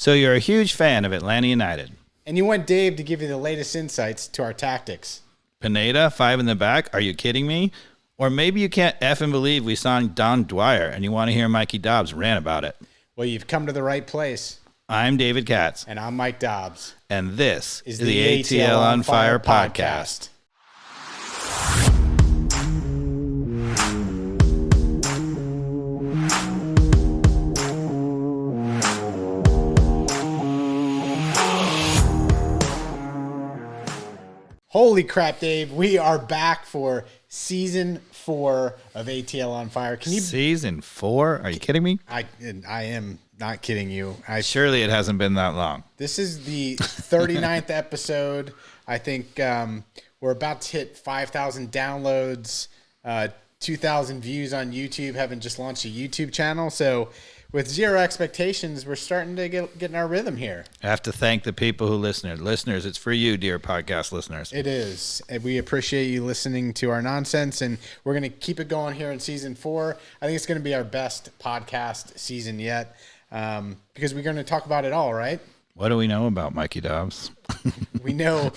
So you're a huge fan of Atlanta United. And you want Dave to give you the latest insights to our tactics. Pineda, 5 in the back. Are you kidding me? Or maybe you can't effing believe we signed Don Dwyer and you want to hear Mikey Dobbs rant about it. Well, you've come to the right place. I'm David Katz. And I'm Mike Dobbs. And this is the ATL on Fire podcast. Holy crap, Dave. We are back for season 4 of ATL on Fire. Season 4? Are you kidding me? I am not kidding you. Surely it hasn't been that long. This is the 39th episode. I think we're about to hit 5,000 downloads, 2,000 views on YouTube, having just launched a YouTube channel. So with zero expectations, we're starting to get in our rhythm here. I have to thank the people who listen. Listeners, it's for you, dear podcast listeners. It is. And we appreciate you listening to our nonsense, and we're going to keep it going here in season 4. I think it's going to be our best podcast season yet because we're going to talk about it all, right? What do we know about Mikey Dobbs? We know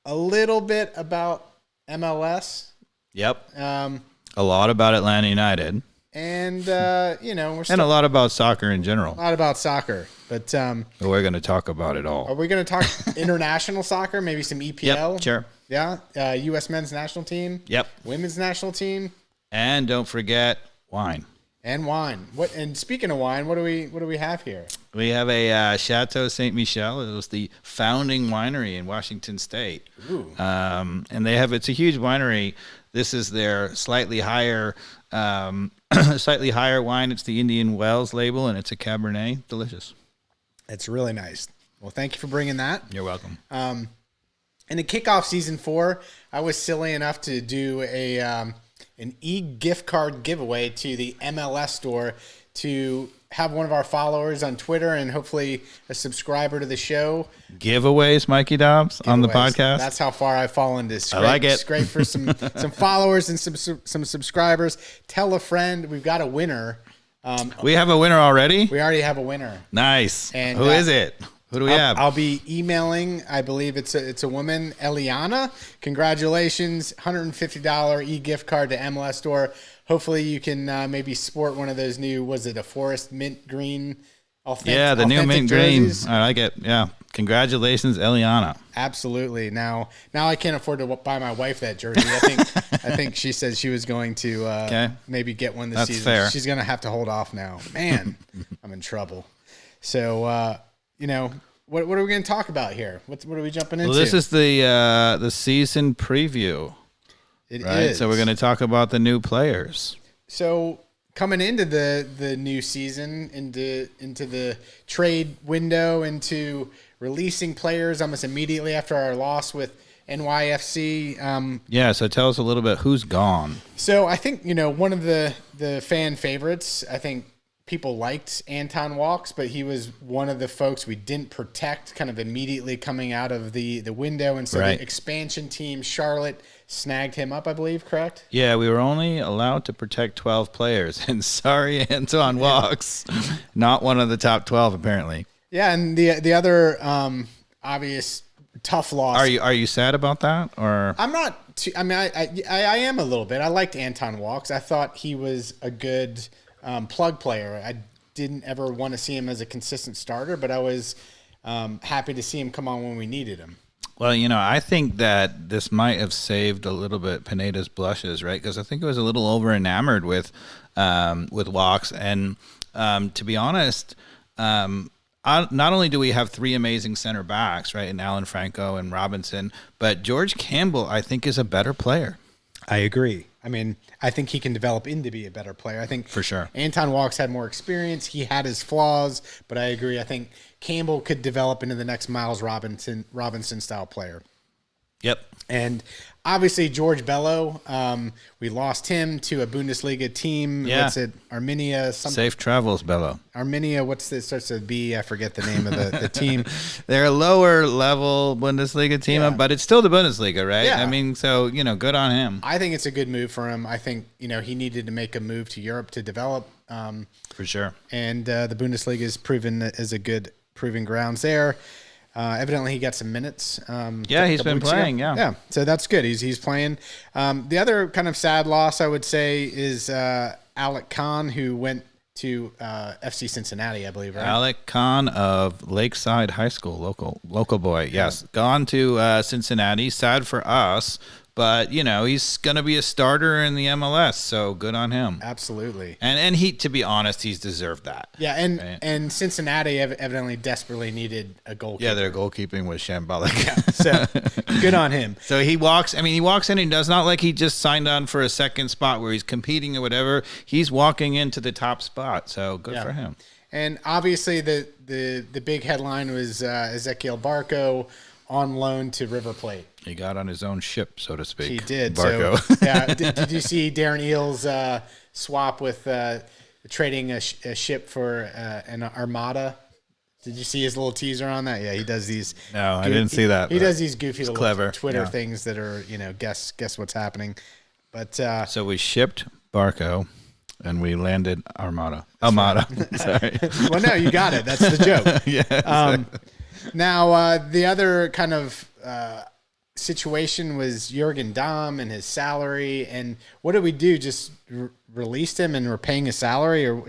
a little bit about MLS. Yep. A lot about Atlanta United. And, we're and a lot about soccer in general. A lot about soccer. But we're going to talk about it all. Are we going to talk international soccer? Maybe some EPL? Yep, sure. Yeah. U.S. men's national team? Yep. Women's national team? And don't forget wine. And wine. And speaking of wine, what do we have here? We have a Chateau Saint Michel. It was the founding winery in Washington State. Ooh. And it's a huge winery. This is their slightly higher wine. It's the Indian Wells label, and it's a Cabernet. Delicious. It's really nice. Well, thank you for bringing that. You're welcome. And to kick off season 4, I was silly enough to do an e-gift card giveaway to the MLS store to have one of our followers on Twitter and hopefully a subscriber to the show. Giveaways, Mikey Dobbs, on the podcast. That's how far I've fallen to scrape, I like it. Scrape for some followers and some subscribers. Tell a friend. We've got a winner. We have a winner already? We already have a winner. Nice. And who is it? Who do we have? I'll be emailing. I believe it's a woman, Eliana. Congratulations, $150 e-gift card to MLS store. Hopefully you can maybe sport one of those new. Was it a forest mint green? The new mint jerseys? Green. I like it. Yeah. Congratulations, Eliana. Absolutely. Now I can't afford to buy my wife that jersey. I think she said she was going to maybe get one this season. Fair. She's going to have to hold off now. Man, I'm in trouble. So, what are we going to talk about here? What are we jumping into? Well, this is the season preview. It right? is. So we're going to talk about the new players. So coming into the new season, into the trade window, into releasing players almost immediately after our loss with NYFC. So tell us a little bit who's gone. So I think, one of the fan favorites, I think people liked Anton Walks, but he was one of the folks we didn't protect kind of immediately coming out of the window. And so the expansion team, Charlotte, snagged him up, I believe, correct? Yeah, we were only allowed to protect 12 players. And sorry, Anton Walks, not one of the top 12, apparently. Yeah, and the other obvious tough loss. Are you sad about that? Or I'm not. I am a little bit. I liked Anton Walks. I thought he was a good plug player. I didn't ever want to see him as a consistent starter, but I was happy to see him come on when we needed him. Well, I think that this might have saved a little bit Pineda's blushes, right? Because I think it was a little over enamored with Walks, and to be honest, not only do we have 3 amazing center backs, right, in Alan Franco and Robinson, but George Campbell, I think, is a better player. I agree. I mean, I think he can develop into be a better player. I think for sure Anton Walks had more experience. He had his flaws, but I agree. I think Campbell could develop into the next Miles Robinson style player. Yep. And obviously George Bello, we lost him to a Bundesliga team. Yeah. What's it? Arminia. Safe travels, Bello. Arminia. What's this? Starts with B. I forget the name of the team. They're a lower level Bundesliga team, but it's still the Bundesliga, right? Yeah. I mean, so, good on him. I think it's a good move for him. I think, he needed to make a move to Europe to develop. For sure. And the Bundesliga is proven as a good proving grounds there. Evidently, he got some minutes. He's been playing. Yeah, so that's good. He's playing. The other kind of sad loss, I would say, is Alec Kann, who went to FC Cincinnati, I believe. Right? Alec Khan of Lakeside High School, local boy. Yes, gone to Cincinnati. Sad for us. But, he's going to be a starter in the MLS, so good on him. Absolutely. And he, to be honest, he's deserved that. Yeah, and Cincinnati evidently desperately needed a goalkeeper. Yeah, their goalkeeping was shambolic. Yeah, so good on him. So he walks in and he does not like he just signed on for a second spot where he's competing or whatever. He's walking into the top spot, so good for him. And obviously the big headline was Eziquel Barco on loan to River Plate. He got on his own ship, so to speak. He did. Barco. So, did you see Darren Eales swap with trading a ship for an Armada? Did you see his little teaser on that? Yeah, he does these. No, I didn't see that. He does these goofy little clever. Twitter things that are, guess what's happening. But so we shipped Barco, and we landed Armada. Sorry. Well, no, you got it. That's the joke. Yeah. Now, the other kind of situation was Jurgen Damm and his salary. And what did we do? Just released him and we're paying his salary, or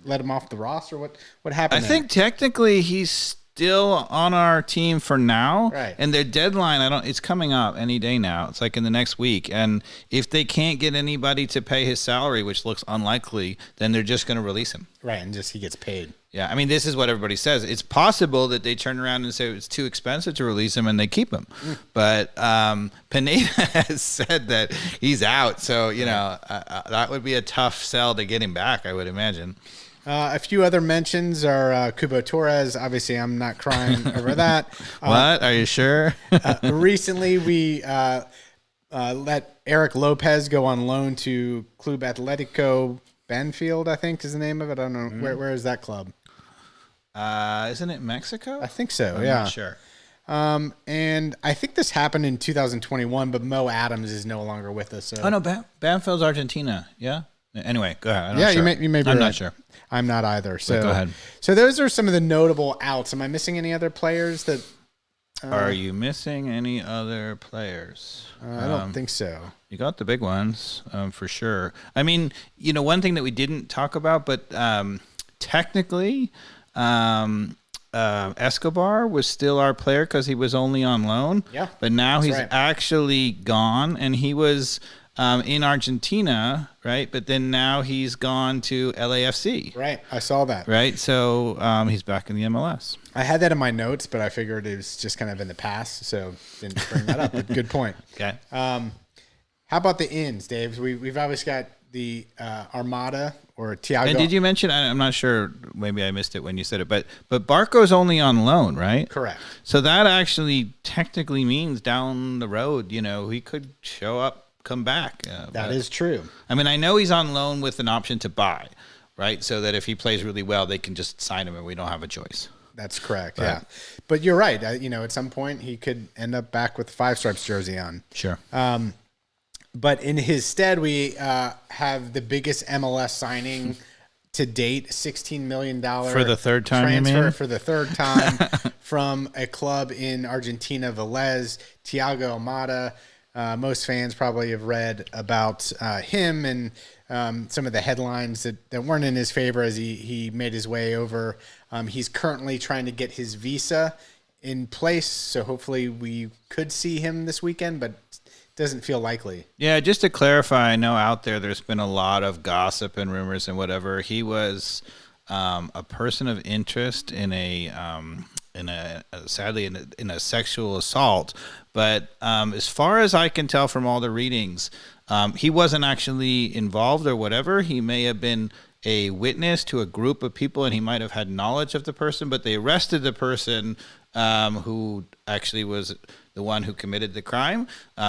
let him off the roster? What happened? I think technically he's still on our team for now. Right. And their deadline, it's coming up any day now. It's like in the next week. And if they can't get anybody to pay his salary, which looks unlikely, then they're just going to release him. Right. And just he gets paid. Yeah, I mean, this is what everybody says. It's possible that they turn around and say it's too expensive to release him and they keep him. But Pineda has said that he's out. So, that would be a tough sell to get him back, I would imagine. A few other mentions are CuboTorres. Obviously, I'm not crying over that. What? Are you sure? Recently, we let Erik Lopez go on loan to Club Atlético Banfield, I think is the name of it. I don't know. Where is that club? Isn't it Mexico? I think so, I'm yeah. not sure. And I think this happened in 2021, but Mo Adams is no longer with us. So. Oh, no, Banfield's Argentina, yeah? Anyway, go ahead. You may be I'm right. not sure. I'm not either. So go ahead. So those are some of the notable outs. Am I missing any other players that... Are you missing any other players? I don't think so. You got the big ones, for sure. I mean, one thing that we didn't talk about, but technically, Escobar was still our player because he was only on loan. Yeah. But now he's right. actually gone, and he was in Argentina, right? But then now he's gone to LAFC. Right. I saw that. Right. So he's back in the MLS. I had that in my notes, but I figured it was just kind of in the past, so didn't bring that up. But good point. Okay. How about the ins, Dave? We've obviously got the Armada or Thiago. And did you mention? I'm not sure. Maybe I missed it when you said it, but Barco's only on loan, right? Correct. So that actually technically means down the road, he could show up, come back. That is true. I mean, I know he's on loan with an option to buy, right? So that if he plays really well, they can just sign him, and we don't have a choice. That's correct. Right. Yeah, but you're right. At some point he could end up back with the Five Stripes jersey on. Sure. But in his stead, we have the biggest MLS signing to date, $16 million for the third time. Transfer for the third time from a club in Argentina, Vélez, Thiago Almada. Most fans probably have read about him and some of the headlines that weren't in his favor as he made his way over. He's currently trying to get his visa in place, so hopefully we could see him this weekend, but doesn't feel likely. Yeah, just to clarify, I know out there's been a lot of gossip and rumors and whatever. He was a person of interest in sadly in a sexual assault, but as far as I can tell from all the readings, he wasn't actually involved or whatever. He may have been a witness to a group of people, and he might have had knowledge of the person, but they arrested the person who actually was the one who committed the crime,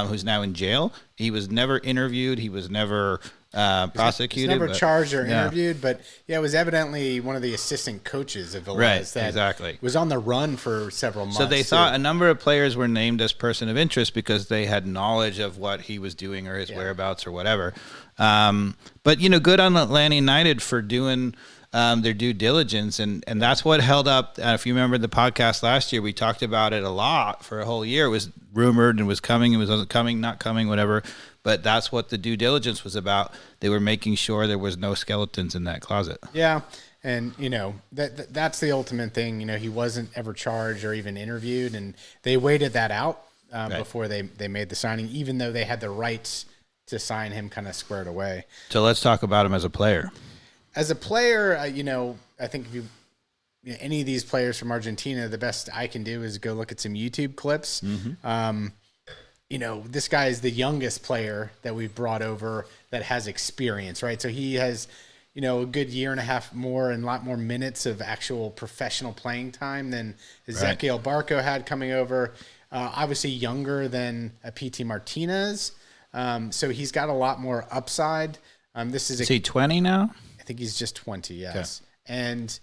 who's now in jail. He was never interviewed. He was never prosecuted. He's never but, charged or interviewed, but yeah, it was evidently one of the assistant coaches of Velez that was on the run for several months. So they thought a number of players were named as person of interest because they had knowledge of what he was doing or his whereabouts or whatever. But, good on Atlanta United for doing their due diligence. And that's what held up. If you remember the podcast last year, we talked about it a lot for a whole year. It was rumored and was coming. It was coming, not coming, whatever. But that's what the due diligence was about. They were making sure there was no skeletons in that closet. Yeah. And, that's the ultimate thing. He wasn't ever charged or even interviewed. And they waited that out before they made the signing, even though they had the rights to sign him kind of squared away. So let's talk about him as a player. As a player, I think if any of these players from Argentina, the best I can do is go look at some YouTube clips. Mm-hmm. This guy is the youngest player that we've brought over that has experience, right? So he has, a good year and a half more and a lot more minutes of actual professional playing time than Eziquel Barco had coming over. Obviously younger than PT Martinez. So he's got a lot more upside. Is he 20 now? I think he's just 20, yes. Okay. And,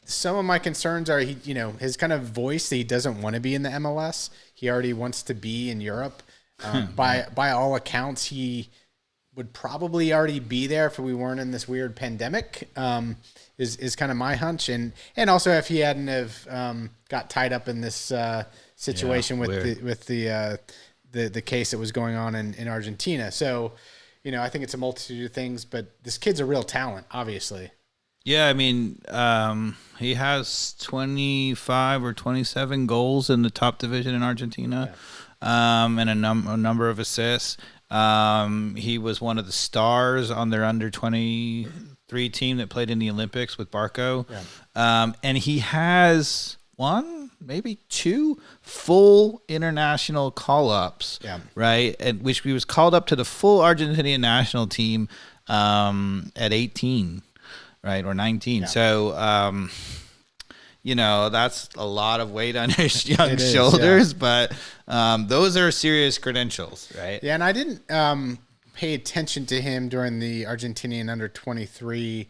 some of my concerns are his kind of voice that he doesn't want to be in the MLS. He already wants to be in Europe. By all accounts, he would probably already be there if we weren't in this weird pandemic, is kind of my hunch. And also if he hadn't have got tied up in this situation with the case that was going on in Argentina. So, I think it's a multitude of things, but this kid's a real talent, obviously. Yeah, I mean, he has 25 or 27 goals in the top division in Argentina, and a number of assists. He was one of the stars on their under-23 team that played in the Olympics with Barco. Yeah. And he has maybe two full international call-ups, right? And which he was called up to the full Argentinian national team at 18, right, or 19. Yeah. So, that's a lot of weight on his young shoulders, but those are serious credentials, right? Yeah, and I didn't pay attention to him during the Argentinian under-23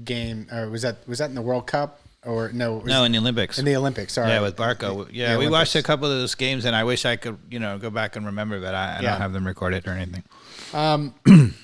game, or was that in the World Cup? Or no, in the Olympics. In the Olympics, sorry. Yeah, with Barco. Yeah, we watched a couple of those games, and I wish I could, go back and remember, but I don't have them recorded or anything.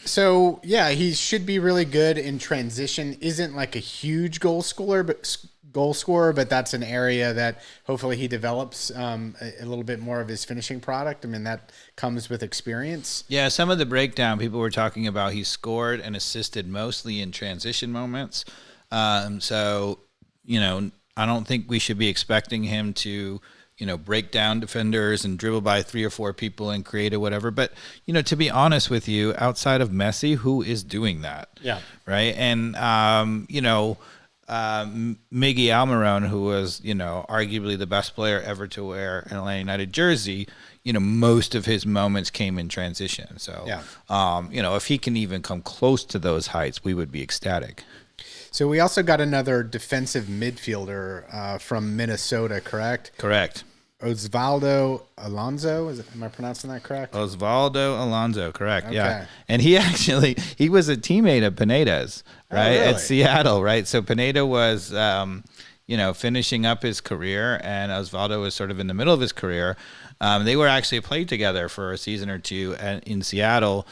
So yeah, he should be really good in transition. Isn't like a huge goal scorer, but that's an area that hopefully he develops a little bit more of his finishing product. I mean, that comes with experience. Yeah, some of the breakdown people were talking about, he scored and assisted mostly in transition moments. So, I don't think we should be expecting him to, break down defenders and dribble by 3 or 4 people and create or whatever. But, to be honest with you, outside of Messi, who is doing that? Yeah. Right. And, Miggy Almarone, who was, arguably the best player ever to wear an Atlanta United jersey, most of his moments came in transition. So, if he can even come close to those heights, we would be ecstatic. So we also got another defensive midfielder from Minnisota, correct? Correct. Osvaldo Alonso. Am I pronouncing that correct? Osvaldo Alonso, correct. Okay. Yeah. And he was a teammate of Pineda's, right? Really? At Seattle, right? So Pineda was, finishing up his career, and Osvaldo was sort of in the middle of his career. They were actually played together for a season or two in Seattle.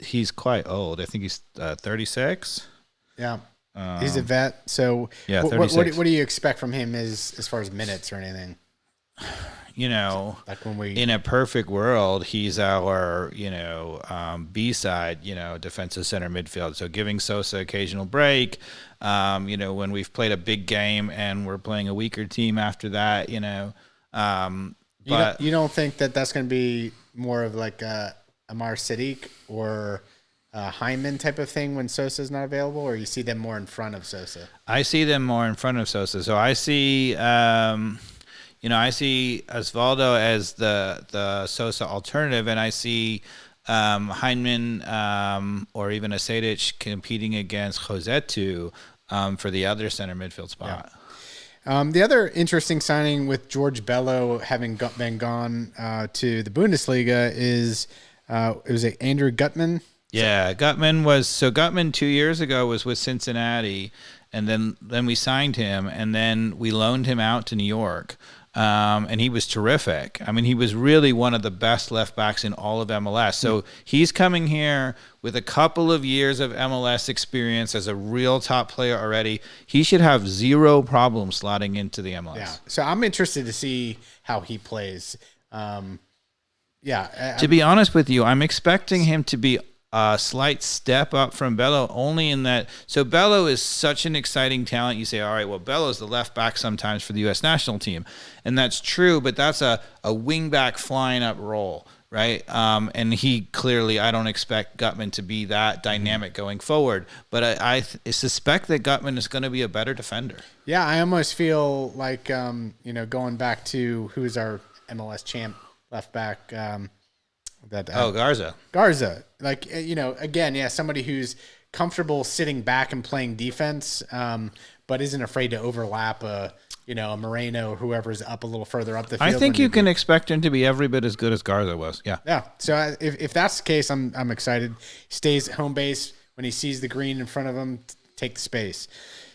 He's quite old. I think he's 36. Yeah. He's a vet. So yeah, what do you expect from him as far as minutes or anything? Like when in a perfect world, he's our, B-side, defensive center midfield. So giving Sosa occasional break, when we've played a big game and we're playing a weaker team after that, but you don't think that that's going to be more of like Amar Sadiq or Hyman type of thing when Sosa's not available, or you see them more in front of Sosa? I see them more in front of Sosa. So I see, I see Osvaldo as the Sosa alternative, and I see Hyman or even a Sadic competing against Josetu for the other center midfield spot. The other interesting signing with George Bello having been gone to the Bundesliga is it was Andrew Gutman. Yeah, Gutman 2 years ago was with Cincinnati, and then we signed him, and then we loaned him out to New York. And he was terrific. I mean, he was really one of the best left backs in all of MLS. So he's coming here with a couple of years of MLS experience as a real top player already. He should have zero problem slotting into the MLS. Yeah. So I'm interested to see how he plays. To be honest with you, I'm expecting him to be a slight step up from Bello, only in that. So Bello is such an exciting talent. You say, all right, well, Bello's the left back sometimes for the U.S. national team. And that's true, but that's a wing back flying up role, right? And he clearly, I don't expect Gutman to be that dynamic going forward. But I suspect that Gutman is going to be a better defender. Yeah, I almost feel like, going back to who's our MLS champ left back, Garza. Like, again, somebody who's comfortable sitting back and playing defense, but isn't afraid to overlap a Moreno or whoever's up a little further up the field. I think you can expect him to be every bit as good as Garza was. Yeah. Yeah. So if that's the case, I'm excited. He stays at home base. When he sees the green in front of him, take the space.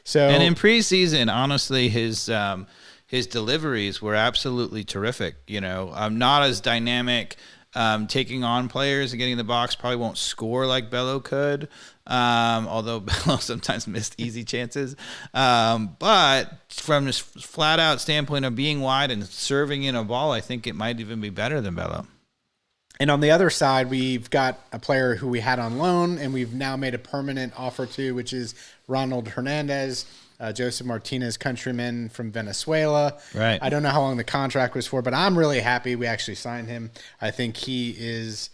So, and in preseason, honestly, his deliveries were absolutely terrific. Not as dynamic. Taking on players and getting in the box, probably won't score like Bello could, although Bello sometimes missed easy chances. But from this flat-out standpoint of being wide and serving in a ball, I think it might even be better than Bello. And on the other side, we've got a player who we had on loan and we've now made a permanent offer to, which is Ronald Hernandez. Joseph Martinez, countryman from Venezuela. Right. I don't know how long the contract was for, but I'm really happy we actually signed him. I think he is,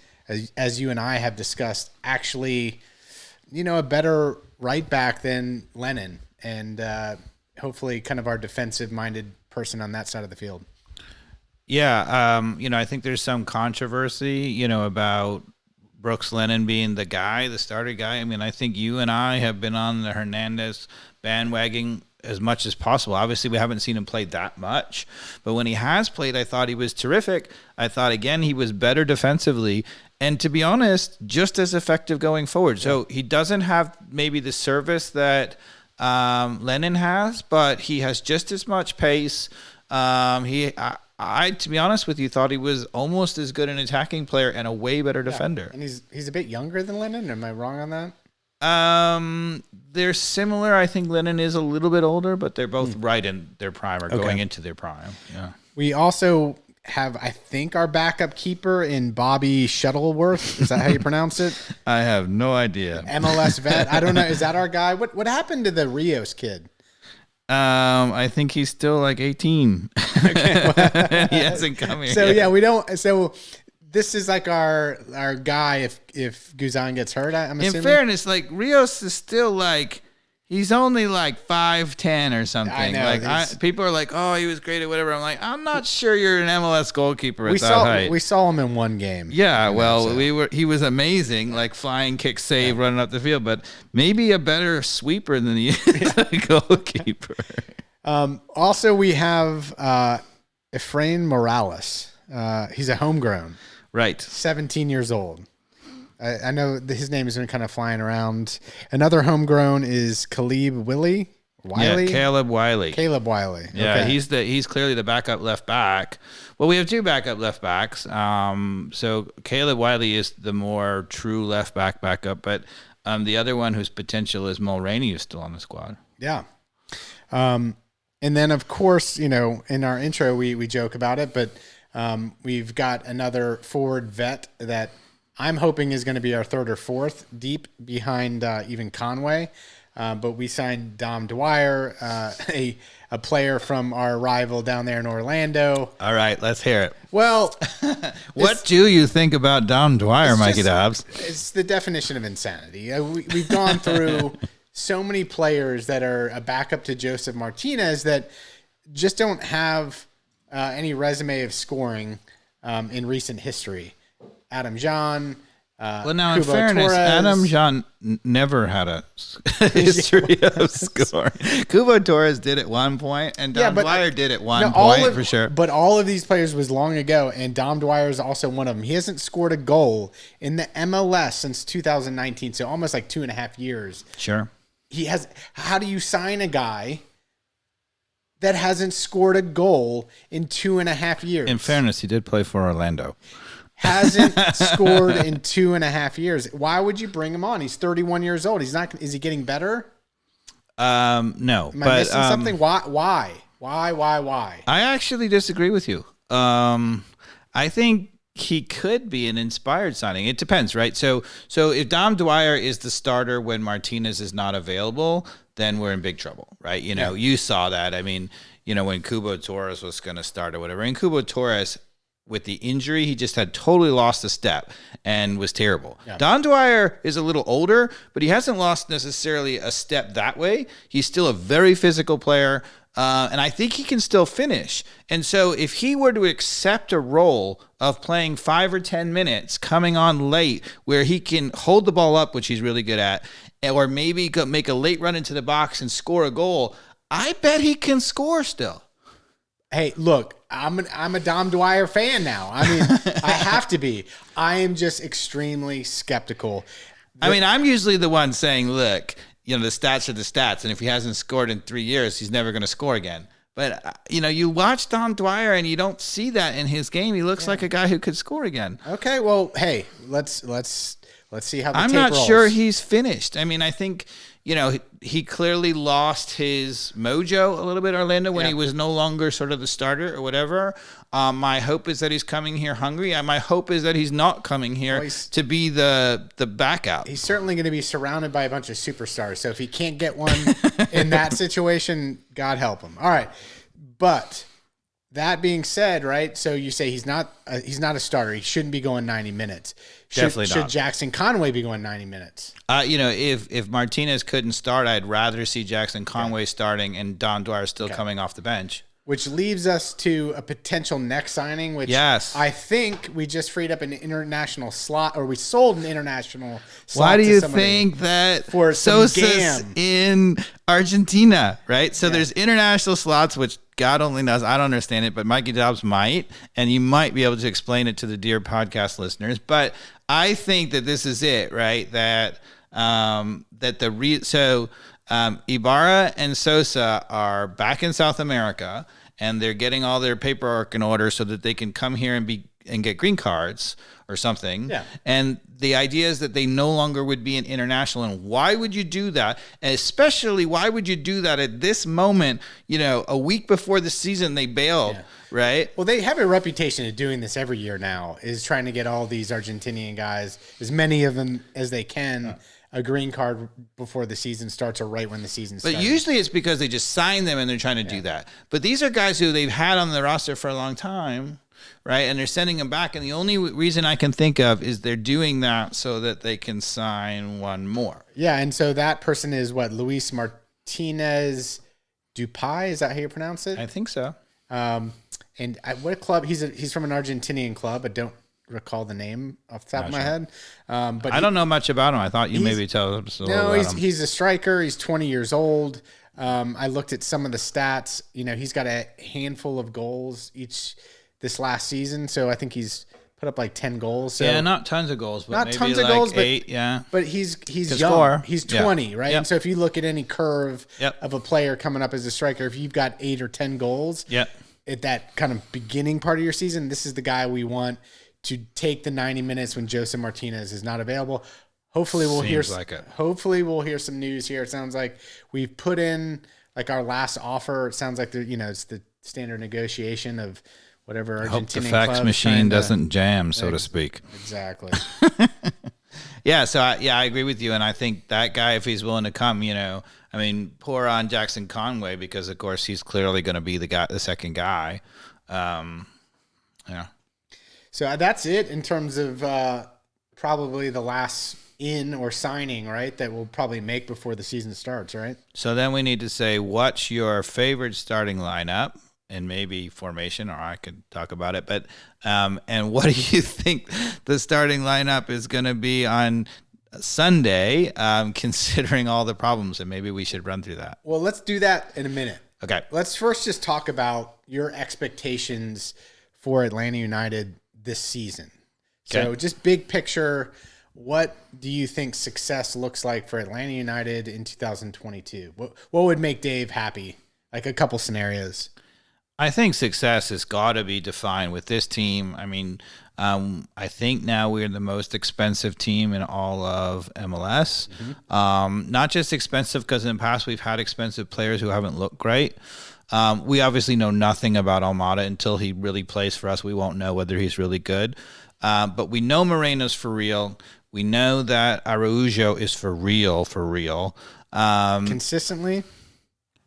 as you and I have discussed, actually, a better right back than Lennon, and hopefully kind of our defensive-minded person on that side of the field. Yeah, I think there's some controversy, about Brooks Lennon being the starter guy. I mean, I think you and I have been on the Hernandez bandwagon as much as possible. Obviously, we haven't seen him play that much, but when he has played, I thought he was terrific. I thought, again, he was better defensively, and to be honest, just as effective going forward. So he doesn't have maybe the service that Lennon has, but he has just as much pace. I, to be honest with you, thought he was almost as good an attacking player and a way better defender. And he's a bit younger than Lennon. Am I wrong on that? They're similar. I think Lennon is a little bit older, but they're both right in their prime or going into their prime. Yeah. We also have, I think, our backup keeper in Bobby Shuttleworth. Is that how you pronounce it? I have no idea. MLS vet. I don't know. Is that our guy? What happened to the Rios kid? I think he's still like 18. Okay, well, he hasn't come here. So yet. yeah, we don't. So this is like our guy if Guzan gets hurt. I'm assuming. In fairness, like Rios is still like he's only like 5'10" or something. I know, like people are like, oh, he was great at whatever. I'm like, I'm not sure you're an MLS goalkeeper at that height. We saw him in one game. Yeah, well, he was amazing, like flying kick save, running up the field, but maybe a better sweeper than he is a goalkeeper. Also, we have Efrain Moralas. He's a homegrown. Right. 17 years old. I know his name has been kind of flying around. Another homegrown is Caleb Wiley. Yeah, Caleb Wiley. Yeah, okay. He's clearly the backup left back. Well, we have two backup left backs. So Caleb Wiley is the more true left backup, but the other one whose potential is Mulroney is still on the squad. Yeah. And then of course, in our intro we joke about it, but we've got another forward vet that I'm hoping is going to be our third or fourth deep behind even Conway. But we signed Dom Dwyer, a player from our rival down there in Orlando. All right, let's hear it. Well, what do you think about Dom Dwyer, Mikey Dobbs? It's the definition of insanity. We've gone through so many players that are a backup to Joseph Martinez that just don't have any resume of scoring in recent history. Adam John, Well, now in fairness, CuboTorres. Adam Jean never had a history of scoring. CuboTorres did at one point, and Dom Dwyer did at one point for sure. But all of these players was long ago, and Dom Dwyer is also one of them. He hasn't scored a goal in the MLS since 2019, so almost like 2.5 years. Sure. He has. How do you sign a guy that hasn't scored a goal in 2.5 years? In fairness, he did play for Orlando. Hasn't scored in 2.5 years. Why would you bring him on? He's 31 years old. He's not. Is he getting better? No. Am I missing something? Why? I actually disagree with you. I think he could be an inspired signing. It depends, right? So if Dom Dwyer is the starter when Martinez is not available, then we're in big trouble, right? You saw that. I mean, when CuboTorres was going to start or whatever, and CuboTorres, with the injury, he just had totally lost a step and was terrible. Yeah. Don Dwyer is a little older, but he hasn't lost necessarily a step that way. He's still a very physical player, and I think he can still finish. And so if he were to accept a role of playing 5 or 10 minutes, coming on late, where he can hold the ball up, which he's really good at, or maybe make a late run into the box and score a goal, I bet he can score still. Hey, look, I'm a Dom Dwyer fan now. I mean, I have to be. I am just extremely skeptical. I mean, I'm usually the one saying, look, the stats are the stats, and if he hasn't scored in 3 years, he's never going to score again. But, you watch Dom Dwyer, and you don't see that in his game. He looks like a guy who could score again. Okay, well, hey, let's see how the I'm tape not rolls. sure he's finished. I mean, I think, he clearly lost his mojo a little bit, Orlando, when he was no longer sort of the starter or whatever. My hope is that he's coming here hungry. My hope is that he's not coming here to be the backup. He's certainly going to be surrounded by a bunch of superstars. So if he can't get one in that situation, God help him. All right. But that being said, right, so you say he's not a starter. He shouldn't be going 90 minutes. Definitely not. Should Jackson Conway be going 90 minutes? If Martinez couldn't start, I'd rather see Jackson Conway starting and Don Dwyer still coming off the bench. Which leaves us to a potential next signing, which I think we just freed up an international slot, or we sold an international slot. Why do you think that for Sosa's in Argentina, right? So there's international slots, which God only knows. I don't understand it, but Mikey Dobbs might, and you might be able to explain it to the dear podcast listeners. But I think that this is it, right? That Ibarra and Sosa are back in South America, and they're getting all their paperwork in order so that they can come here and get green cards or something. Yeah. And the idea is that they no longer would be an international. And why would you do that? And especially, why would you do that at this moment? A week before the season, they bailed. Yeah. Right. Well, they have a reputation of doing this every year now, is trying to get all these Argentinian guys, as many of them as they can, a green card before the season starts or right when the season starts. But usually it's because they just sign them and they're trying to do that. But these are guys who they've had on the roster for a long time, right? And they're sending them back. And the only reason I can think of is they're doing that so that they can sign one more. Yeah, and so that person is what? Luis Martinez Dupay? Is that how you pronounce it? I think so. And what club? He's from an Argentinian club. I don't recall the name off the top of my head. But I don't know much about him. I thought you maybe tell us a little about him. He's a striker. He's 20 years old. I looked at some of the stats. He's got a handful of goals this last season. So I think he's put up like 10 goals. So yeah, not tons of goals, but not maybe tons like of goals, 8. Yeah, but he's young. Score. He's 20, right? Yep. And so if you look at any curve of a player coming up as a striker, if you've got 8 or 10 goals, at that kind of beginning part of your season, this is the guy we want to take the 90 minutes when Joseph Martinez is not available. Hopefully we'll hear some news here. It sounds like we've put in like our last offer. It sounds like it's the standard negotiation of whatever Argentinian. Hope the fax machine doesn't jam, so to speak. Exactly. Yeah, so I agree with you, and I think that guy, if he's willing to come, pour on Jackson Conway, because of course he's clearly going to be the second guy. So that's it in terms of probably the last in or signing, right? That we'll probably make before the season starts, right? So then we need to say, what's your favorite starting lineup? and maybe formation, or I could talk about it. But and what do you think the starting lineup is going to be on Sunday, considering all the problems? And maybe we should run through that. Well, let's do that in a minute. Okay. Let's first just talk about your expectations for Atlanta United this season. Okay. So just big picture, what do you think success looks like for Atlanta United in 2022? What would make Dave happy? Like a couple scenarios. I think success has got to be defined with this team. I mean, I think now we're the most expensive team in all of MLS. Mm-hmm. Not just expensive because in the past we've had expensive players who haven't looked great. We obviously know nothing about Almada until he really plays for us. We won't know whether he's really good. But we know Moreno's for real. We know that Araujo is for real. Consistently?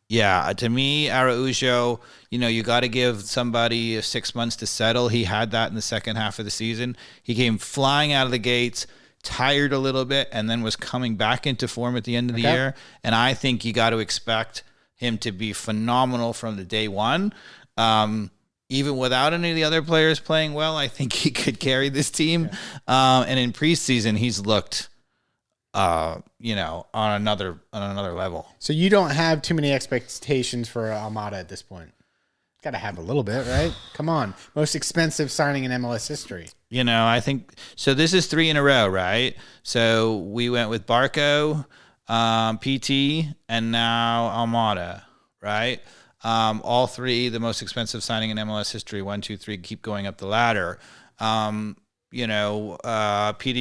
Yeah, to me, Araujo, you got to give somebody 6 months to settle. He had that in the second half of the season. He came flying out of the gates, tired a little bit, and then was coming back into form at the end of the year. And I think you got to expect him to be phenomenal from the day one. Even without any of the other players playing well, I think he could carry this team. Yeah. And in preseason, he's looked on another level. So you don't have too many expectations for Almada at this point. Got to have a little bit, right? Come on. Most expensive signing in MLS history. I think so. This is 3 in a row, right? So we went with Barco, PT, and now Almada, right? All 3 the most expensive signing in MLS history. 1, 2, 3, keep going up the ladder. PD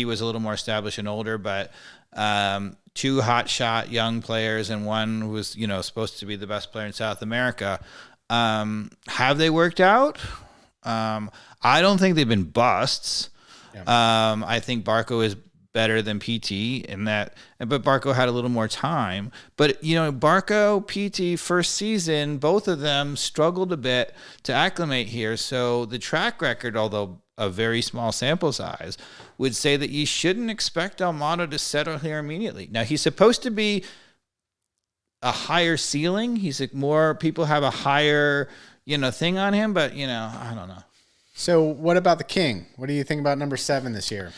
was a little more established and older, but 2 hot shot young players and one who was, supposed to be the best player in South America. Have they worked out? I don't think they've been busts. Yeah. I think Barco is better than PT in that, but Barco had a little more time. But, Barco, PT, first season, both of them struggled a bit to acclimate here. So the track record, although a very small sample size, would say that you shouldn't expect Almada to settle here immediately. Now, he's supposed to be a higher ceiling. More people have a higher, thing on him, but, I don't know. So what about the King? What do you think about number 7 this year?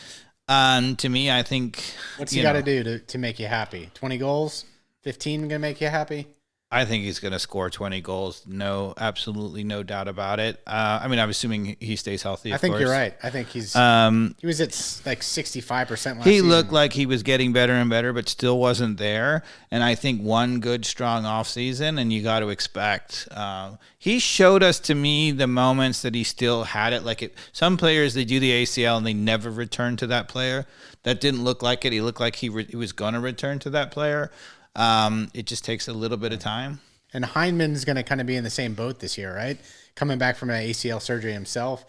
To me, I think... What's he got to do to make you happy? 20 goals? 15 going to make you happy? I think he's going to score 20 goals. No, absolutely no doubt about it. I'm assuming he stays healthy. I think you're right. I think he's. He was at like 65% last season. He looked like he was getting better and better, but still wasn't there. And I think one good, strong off season, and you got to expect. He showed us, to me, the moments that he still had it. Some players, they do the ACL and they never return to that player. That didn't look like it. He looked like he was going to return to that player. It just takes a little bit of time. And Hyndman's going to kind of be in the same boat this year, right? Coming back from an ACL surgery himself,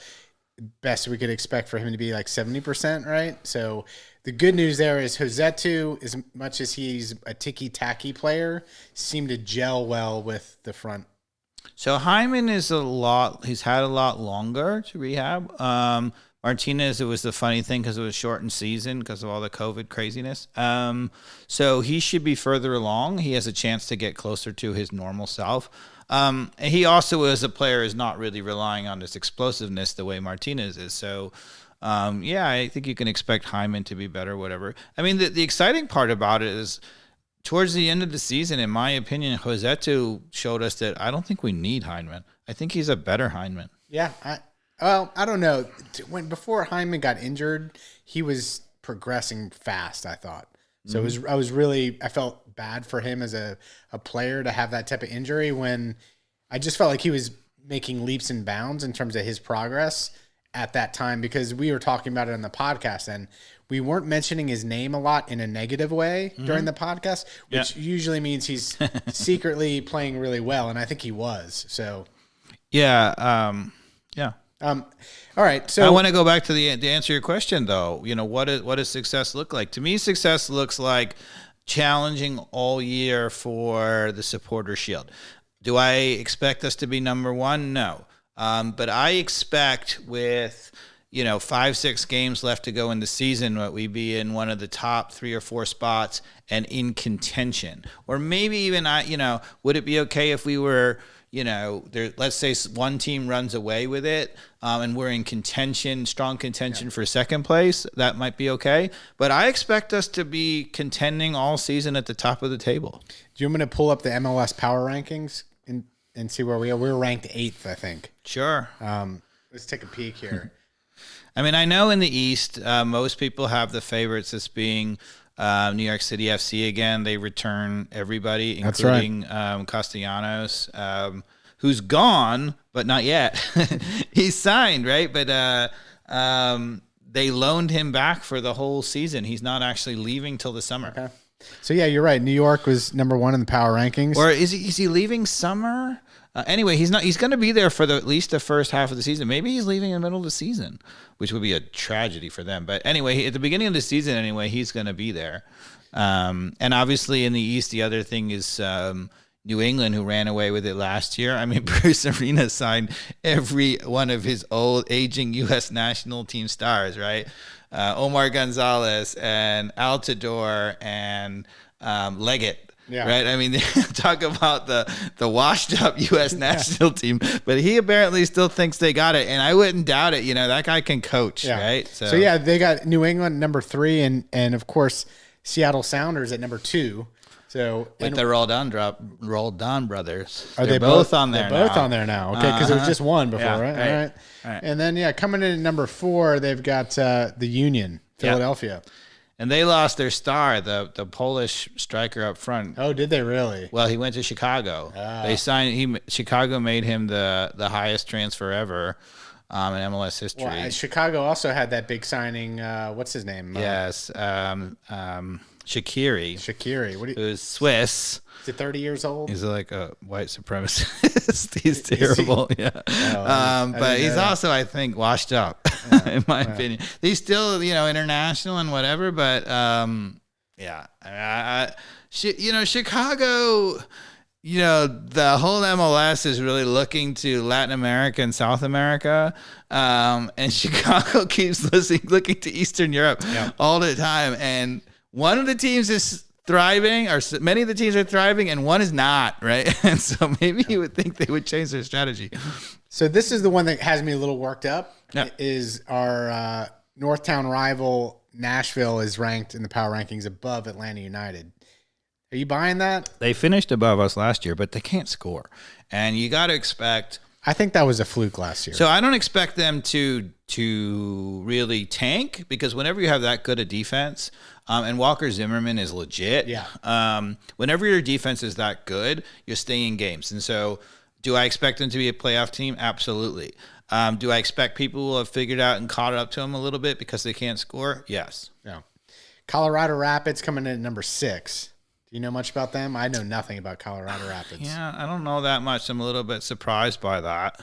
best we could expect for him to be like 70%, right? So the good news there is Rossetto, as much as he's a ticky-tacky player, seemed to gel well with the front. So Hyndman he's had a lot longer to rehab. Martinez, it was the funny thing because it was shortened season because of all the COVID craziness. So he should be further along. He has a chance to get closer to his normal self. And he also, as a player, is not really relying on his explosiveness the way Martinez is. So, I think you can expect Hyndman to be better, whatever. I mean, the exciting part about it is towards the end of the season, in my opinion, Rossetto showed us that I don't think we need Hyndman. I think he's a better Hyndman. Yeah, I don't know. Before Hyndman got injured, he was progressing fast, I thought. So I felt bad for him as a player to have that type of injury when I just felt like he was making leaps and bounds in terms of his progress at that time, because we were talking about it on the podcast and we weren't mentioning his name a lot in a negative way during the podcast, which usually means he's secretly playing really well. And I think he was. So, yeah. All right. So I want to go back to answer your question, though. What does success look like? To me, success looks like challenging all year for the Supporter Shield. Do I expect us to be number 1? No. But I expect with 5-6 games left to go in the season, that we be in one of the top 3 or 4 spots and in contention, or maybe even would it be okay if we were let's say one team runs away with it, and we're in strong contention for second place, that might be okay. But I expect us to be contending all season at the top of the table. Do you want me to pull up the MLS Power Rankings and see where we are? We're ranked 8th, I think. Sure. Let's take a peek here. I mean, I know in the East, most people have the favorites as being New York City FC again. They return everybody, including Castellanos, who's gone, but not yet. He's signed, right? But they loaned him back for the whole season. He's not actually leaving till the summer. Okay. So, yeah, you're right. New York was number 1 in the power rankings. Or is he leaving summer? Anyway, he's not. He's going to be there for at least the first half of the season. Maybe he's leaving in the middle of the season, which would be a tragedy for them. But anyway, at the beginning of the season, he's going to be there. And obviously in the East, the other thing is New England, who ran away with it last year. I mean, Bruce Arena signed every one of his old aging U.S. national team stars, right? Omar Gonzalez and Altidore and Leggett. Yeah. Right. I mean, talk about the washed up U.S. national team, but he apparently still thinks they got it, and I wouldn't doubt it. That guy can coach, right? So yeah, they got New England number 3, and of course Seattle Sounders at number 2. So with the Roll Down brothers, are they both on there? They're both on there now. Okay, because it was just one before, right? All right. And then coming in at number 4, they've got the Union, Philadelphia. And they lost their star, the Polish striker up front. Oh, did they really? Well, he went to Chicago. They signed. Chicago made him the highest transfer ever in MLS history. Well, Chicago also had that big signing. What's his name? Yes, Shaqiri. Shaqiri. Who's Swiss. Is he 30 years old? He's like a white supremacist. He's terrible. Yeah. But he's also, I think, washed up, in my opinion. He's still, international and whatever. But, Chicago, the whole MLS is really looking to Latin America and South America. And Chicago keeps looking to Eastern Europe all the time. And one of the teams is thriving, or many of the teams are thriving, and one is not, right? And so maybe you would think they would change their strategy. So this is the one that has me a little worked up. Is our Northtown rival Nashville is ranked in the power rankings above Atlanta United. Are you buying that? They finished above us last year, but they can't score, and you got to expect. I think that was a fluke last year. So I don't expect them to really tank, because whenever you have that good a defense, and Walker Zimmerman is legit. Yeah. Whenever your defense is that good, you're staying in games. And so do I expect them to be a playoff team? Absolutely. Do I expect people will have figured out and caught up to them a little bit because they can't score? Yes. Yeah. Colorado Rapids coming in at number 6. Do you know much about them? I know nothing about Colorado Rapids. Yeah, I don't know that much. I'm a little bit surprised by that.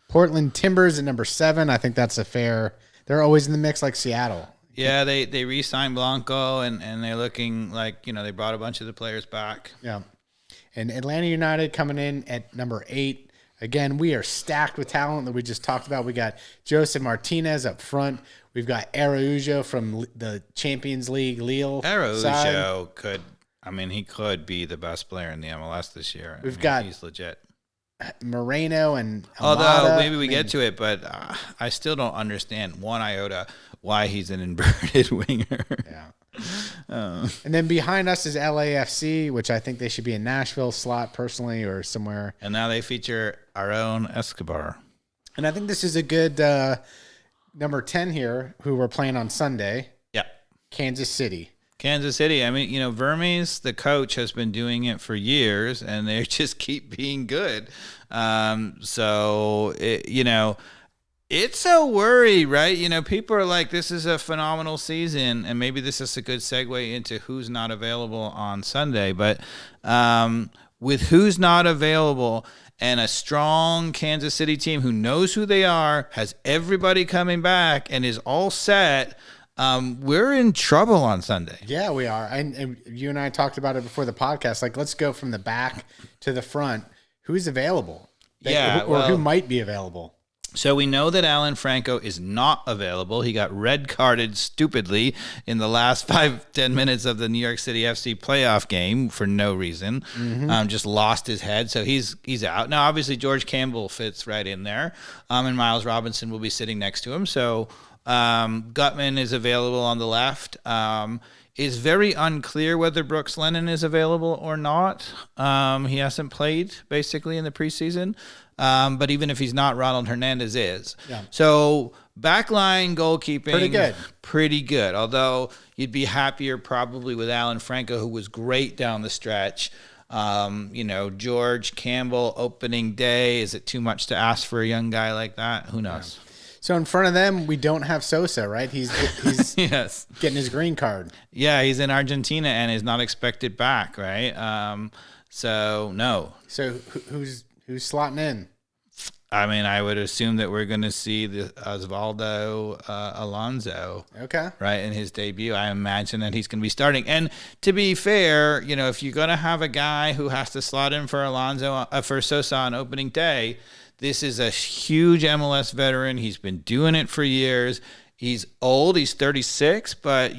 Portland Timbers at number 7. I think that's a fair. They're always in the mix like Seattle. Yeah, they re-signed Blanco, and they're looking like, they brought a bunch of the players back. Yeah. And Atlanta United coming in at number 8. Again, we are stacked with talent that we just talked about. We got Joseph Martinez up front. We've got Araujo from the Champions League Lille. Araujo he could be the best player in the MLS this year. He's legit. Moreno and Almada. Although maybe we get to it, but I still don't understand one iota why he's an inverted winger. Yeah. And then behind us is LAFC, which I think they should be in Nashville slot personally, or somewhere. And now they feature our own Escobar. And I think this is a good number 10 here, who we're playing on Sunday. Yeah. Kansas City. I mean, Vermes, the coach, has been doing it for years, and they just keep being good. It's a worry, right? People are like, this is a phenomenal season, and maybe this is a good segue into who's not available on Sunday. But with who's not available and a strong Kansas City team who knows who they are, has everybody coming back, and is all set, we're in trouble on Sunday. Yeah, we are. And you and I talked about it before the podcast. Like, let's go from the back to the front. Who's available? Who might be available? So we know that Alan Franco is not available. He got red carded stupidly in the last 5-10 minutes of the New York City FC playoff game for no reason. Just lost his head. So he's out. Now, obviously, George Campbell fits right in there. And Miles Robinson will be sitting next to him. So Gutman is available on the left. It's very unclear whether Brooks Lennon is available or not. He hasn't played, basically, in the preseason. But even if he's not, Ronald Hernandez is. Yeah. So backline goalkeeping, pretty good. Although you'd be happier probably with Alan Franco, who was great down the stretch. George Campbell opening day. Is it too much to ask for a young guy like that? Who knows? Yeah. So in front of them, we don't have Sosa, right? He's yes, getting his green card. Yeah, he's in Argentina and is not expected back, right? So no. So who's slotting in? I mean, I would assume that we're going to see the Osvaldo Alonso, right, in his debut. I imagine that he's going to be starting. And to be fair, if you're going to have a guy who has to slot in for for Sosa on opening day, this is a huge MLS veteran. He's been doing it for years. He's old. He's 36, but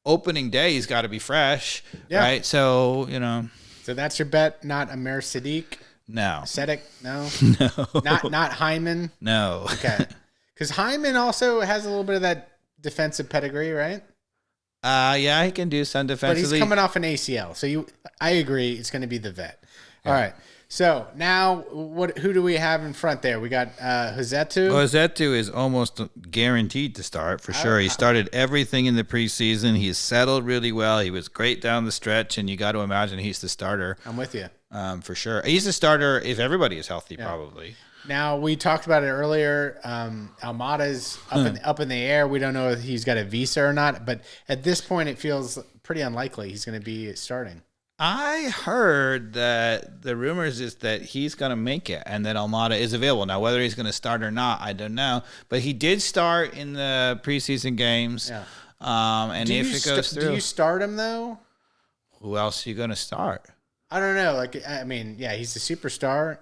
opening day he's got to be fresh, right? So So that's your bet. Not Amir Sadiq. No. Sedic? No. No. Not Hyman. No. Okay. Because Hyman also has a little bit of that defensive pedigree, right? Yeah, he can do some defensively. But he's coming off an ACL, so I agree. It's going to be the vet. Yeah. All right. So now, who do we have in front there? We got Josetu. Josetu is almost guaranteed to start for sure. He started everything in the preseason. He's settled really well. He was great down the stretch, and you got to imagine he's the starter. I'm with you. For sure. He's the starter if everybody is healthy, probably. Now, we talked about it earlier. Almada's up in the air. We don't know if he's got a visa or not, but at this point, it feels pretty unlikely he's going to be starting. I heard that the rumors is that he's going to make it and that Almada is available. Now, whether he's going to start or not, I don't know. But he did start in the preseason games. Yeah. And if it goes through. Do you start him, though? Who else are you going to start? I don't know. He's a superstar.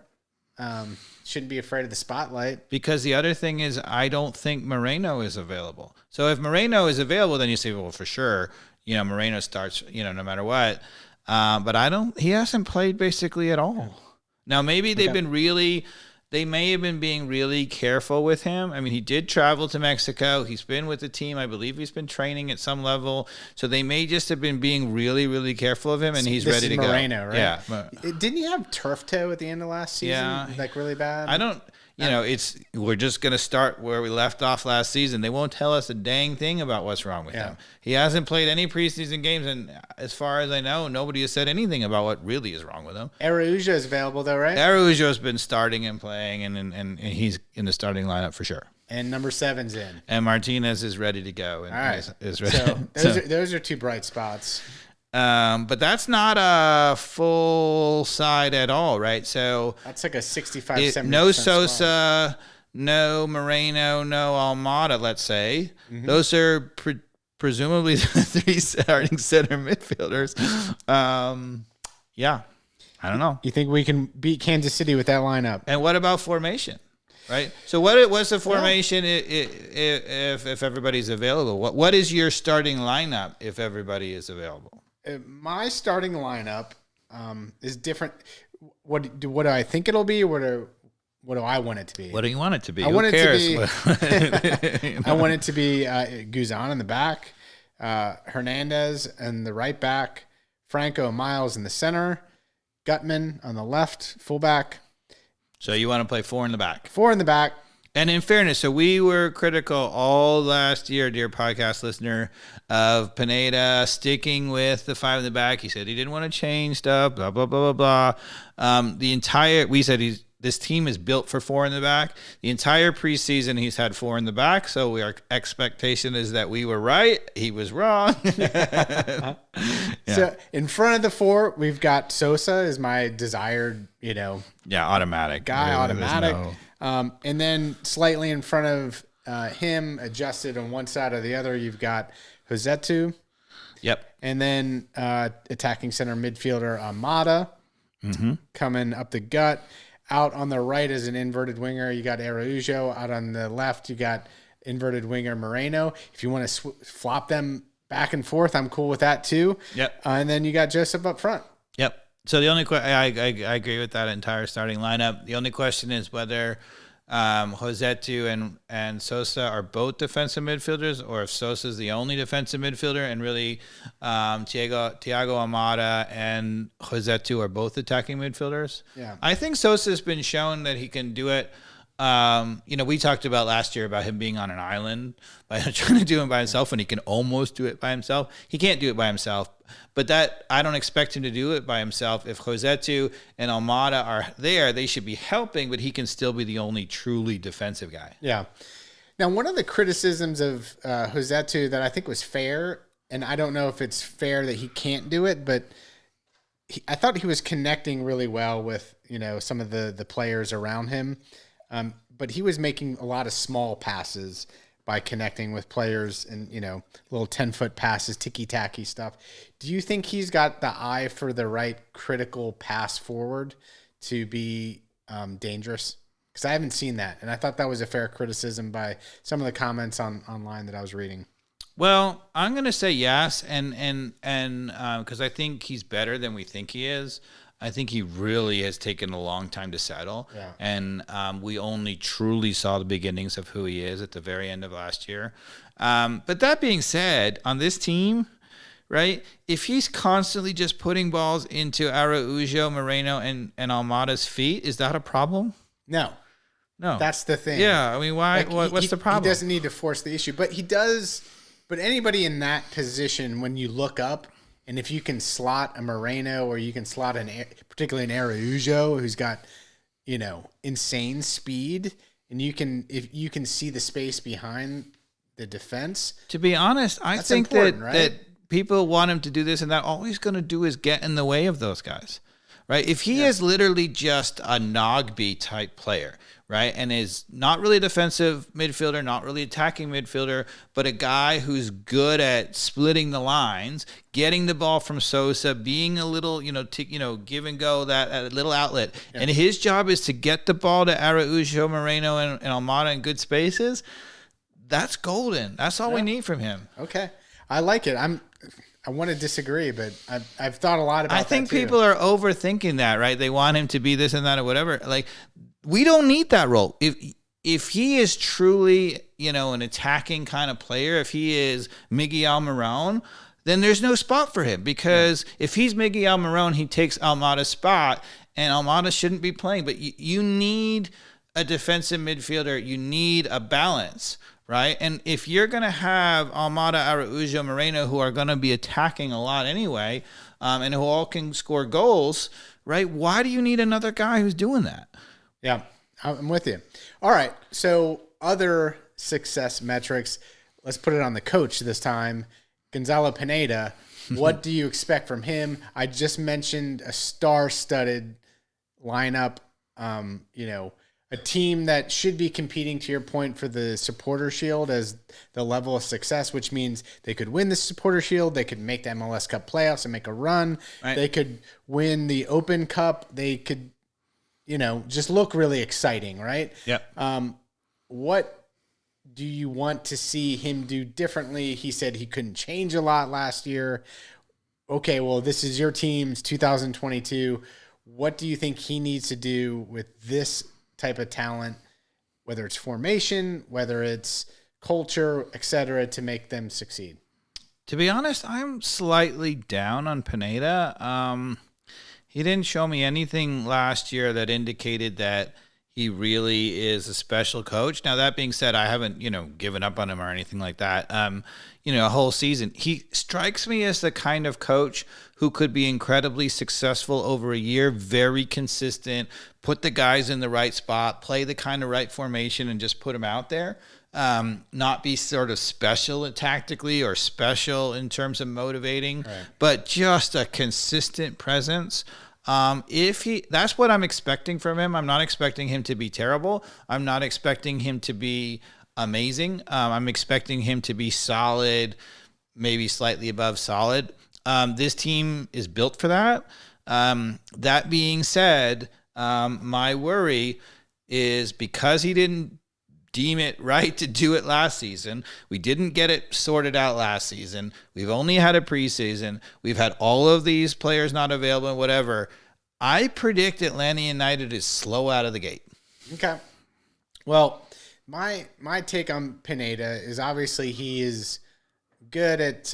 Shouldn't be afraid of the spotlight. Because the other thing is, I don't think Moreno is available. So if Moreno is available, then you say, well, for sure, Moreno starts, no matter what. But he hasn't played basically at all. Now, maybe they may have been being really careful with him. I mean, he did travel to Mexico. He's been with the team. I believe he's been training at some level. So they may just have been being really, really careful of him, and he's ready to go. Moreno, right? Yeah. Didn't he have turf toe at the end of last season? Yeah. Like really bad? I don't... we're just going to start where we left off last season. They won't tell us a dang thing about what's wrong with him. He hasn't played any preseason games, and as far as I know, nobody has said anything about what really is wrong with him. Araujo is available, though, right? Araujo's been starting and playing, and he's in the starting lineup for sure. And number 7's in. And Martinez is ready to go. And all right. Is ready. So those are two bright spots. But that's not a full side at all, right? So that's like a 65-70%. No Sosa, no Moreno, no Almada, let's say. Mm-hmm. Those are presumably the 3 starting center midfielders. Yeah, I don't know. You think we can beat Kansas City with that lineup? And what about formation? Right. So what's the formation if everybody's available? What is your starting lineup if everybody is available? My starting lineup is different. What do I think it'll be? What do I want it to be? What do you want it to be? I want it to be Guzan in the back, Hernandez in the right back, Franco Miles in the center, Gutman on the left, fullback. So you want to play 4 in the back? 4 in the back. And in fairness, so we were critical all last year, dear podcast listener, of Pineda sticking with the 5 in the back. He said he didn't want to change stuff, blah, blah, blah, blah, blah. We said this team is built for 4 in the back. The entire preseason, he's had 4 in the back. So our expectation is that we were right. He was wrong. Yeah. So in front of the 4, we've got Sosa is my desired, automatic guy, automatic. And then slightly in front of him, adjusted on one side or the other, you've got Josetu. Yep. And then attacking center midfielder Almada coming up the gut. out on the right as an inverted winger, you got Araujo. Out on the left, you got inverted winger Moreno. If you want to flop them back and forth, I'm cool with that too. Yep. And then you got Joseph up front. Yep. So the only I agree with that entire starting lineup. The only question is whether Rossetto and Sosa are both defensive midfielders, or if Sosa is the only defensive midfielder, and really Thiago Almada and Rossetto are both attacking midfielders. Yeah, I think Sosa has been shown that he can do it. We talked about last year about him being on an island by trying to do it by himself, and he can almost do it by himself. He can't do it by himself, but that I don't expect him to do it by himself. If Rossetto and Almada are there, they should be helping, but he can still be the only truly defensive guy. Yeah. Now, one of the criticisms of Rossetto that I think was fair, and I don't know if it's fair that he can't do it, but I thought he was connecting really well with, some of the players around him. But he was making a lot of small passes by connecting with players and, little 10-foot passes, ticky-tacky stuff. Do you think he's got the eye for the right critical pass forward to be dangerous? Because I haven't seen that. And I thought that was a fair criticism by some of the comments online that I was reading. Well, I'm going to say yes. And because I think he's better than we think he is. I think he really has taken a long time to settle. Yeah. And we only truly saw the beginnings of who he is at the very end of last year. But that being said, on this team, right, if he's constantly just putting balls into Araujo, Moreno, and Almada's feet, is that a problem? No. That's the thing. Yeah. I mean, why? What's the problem? He doesn't need to force the issue, but he does. But anybody in that position, when you look up, and if you can slot a Moreno, or you can slot particularly an Araujo, who's got, insane speed, and if you can see the space behind the defense. To be honest, I think that people want him to do this, and that all he's going to do is get in the way of those guys, right? If he is literally just a Nogby type player, right, and is not really a defensive midfielder, not really attacking midfielder, but a guy who's good at splitting the lines, getting the ball from Sosa, being a little, give and go, that little outlet. Yeah. And his job is to get the ball to Araujo, Moreno, and Almada in good spaces. That's golden. That's all we need from him. Okay. I like it. I want to disagree, but I've thought a lot about that. I think people are overthinking that, right? They want him to be this and that or whatever. Like, we don't need that role. If he is truly, an attacking kind of player, if he is Miggy Almarone, then there's no spot for him, because if he's Miggy Almarone, he takes Almada's spot, and Almada shouldn't be playing. But you need a defensive midfielder. You need a balance, right? And if you're going to have Almada, Araujo, Moreno, who are going to be attacking a lot anyway, and who all can score goals, right? Why do you need another guy who's doing that? Yeah, I'm with you. All right, so other success metrics. Let's put it on the coach this time. Gonzalo Pineda, what do you expect from him? I just mentioned a star-studded lineup, a team that should be competing, to your point, for the Supporter Shield as the level of success, which means they could win the Supporter Shield, they could make the MLS Cup playoffs and make a run, right. They could win the Open Cup, they could just look really exciting, right? Yeah. What do you want to see him do differently? He said he couldn't change a lot last year. Okay, well, this is your team's 2022. What do you think he needs to do with this type of talent, whether it's formation, whether it's culture, et cetera, to make them succeed? To be honest, I'm slightly down on Pineda. He didn't show me anything last year that indicated that he really is a special coach. Now, that being said, I haven't, given up on him or anything like that. A whole season. He strikes me as the kind of coach who could be incredibly successful over a year, very consistent, put the guys in the right spot, play the kind of right formation, and just put them out there. Not be sort of special tactically or special in terms of motivating, right. But just a consistent presence. That's what I'm expecting from him. I'm not expecting him to be terrible. I'm not expecting him to be amazing. I'm expecting him to be solid, maybe slightly above solid. This team is built for that. That being said, My worry is because he didn't deem it right to do it last season. We didn't get it sorted out last season. We've only had a preseason. We've had all of these players not available and whatever. I predict Atlanta United is slow out of the gate. Okay. Well, my take on Pineda is obviously he is good at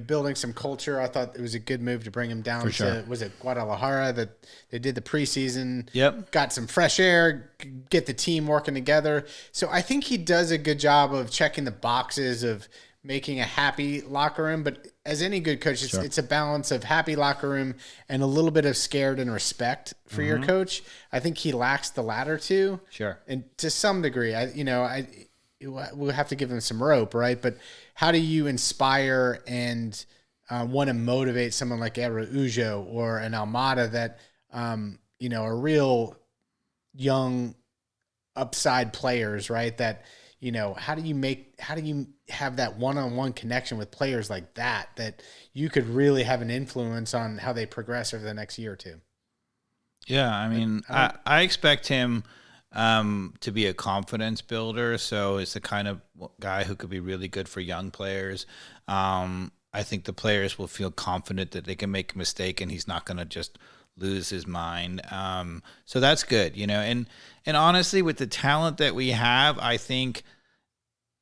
building some culture. I thought it was a good move to bring him down to was it Guadalajara that they did the preseason. Yep. Got some fresh air, get the team working together. So I think he does a good job of checking the boxes of making a happy locker room. But as any good coach, it's a balance of happy locker room and a little bit of scared and respect for your coach. I think he lacks the latter two. Sure. And to some degree, we'll have to give him some rope, right? But how do you inspire and want to motivate someone like Araujo or an Almada that, are real young upside players, right? That, how do you have that one-on-one connection with players like that you could really have an influence on how they progress over the next year or two? Yeah. I mean, I expect him to be a confidence builder. So it's the kind of guy who could be really good for young players. I think the players will feel confident that they can make a mistake and he's not going to just lose his mind. So that's good, and honestly, with the talent that we have, I think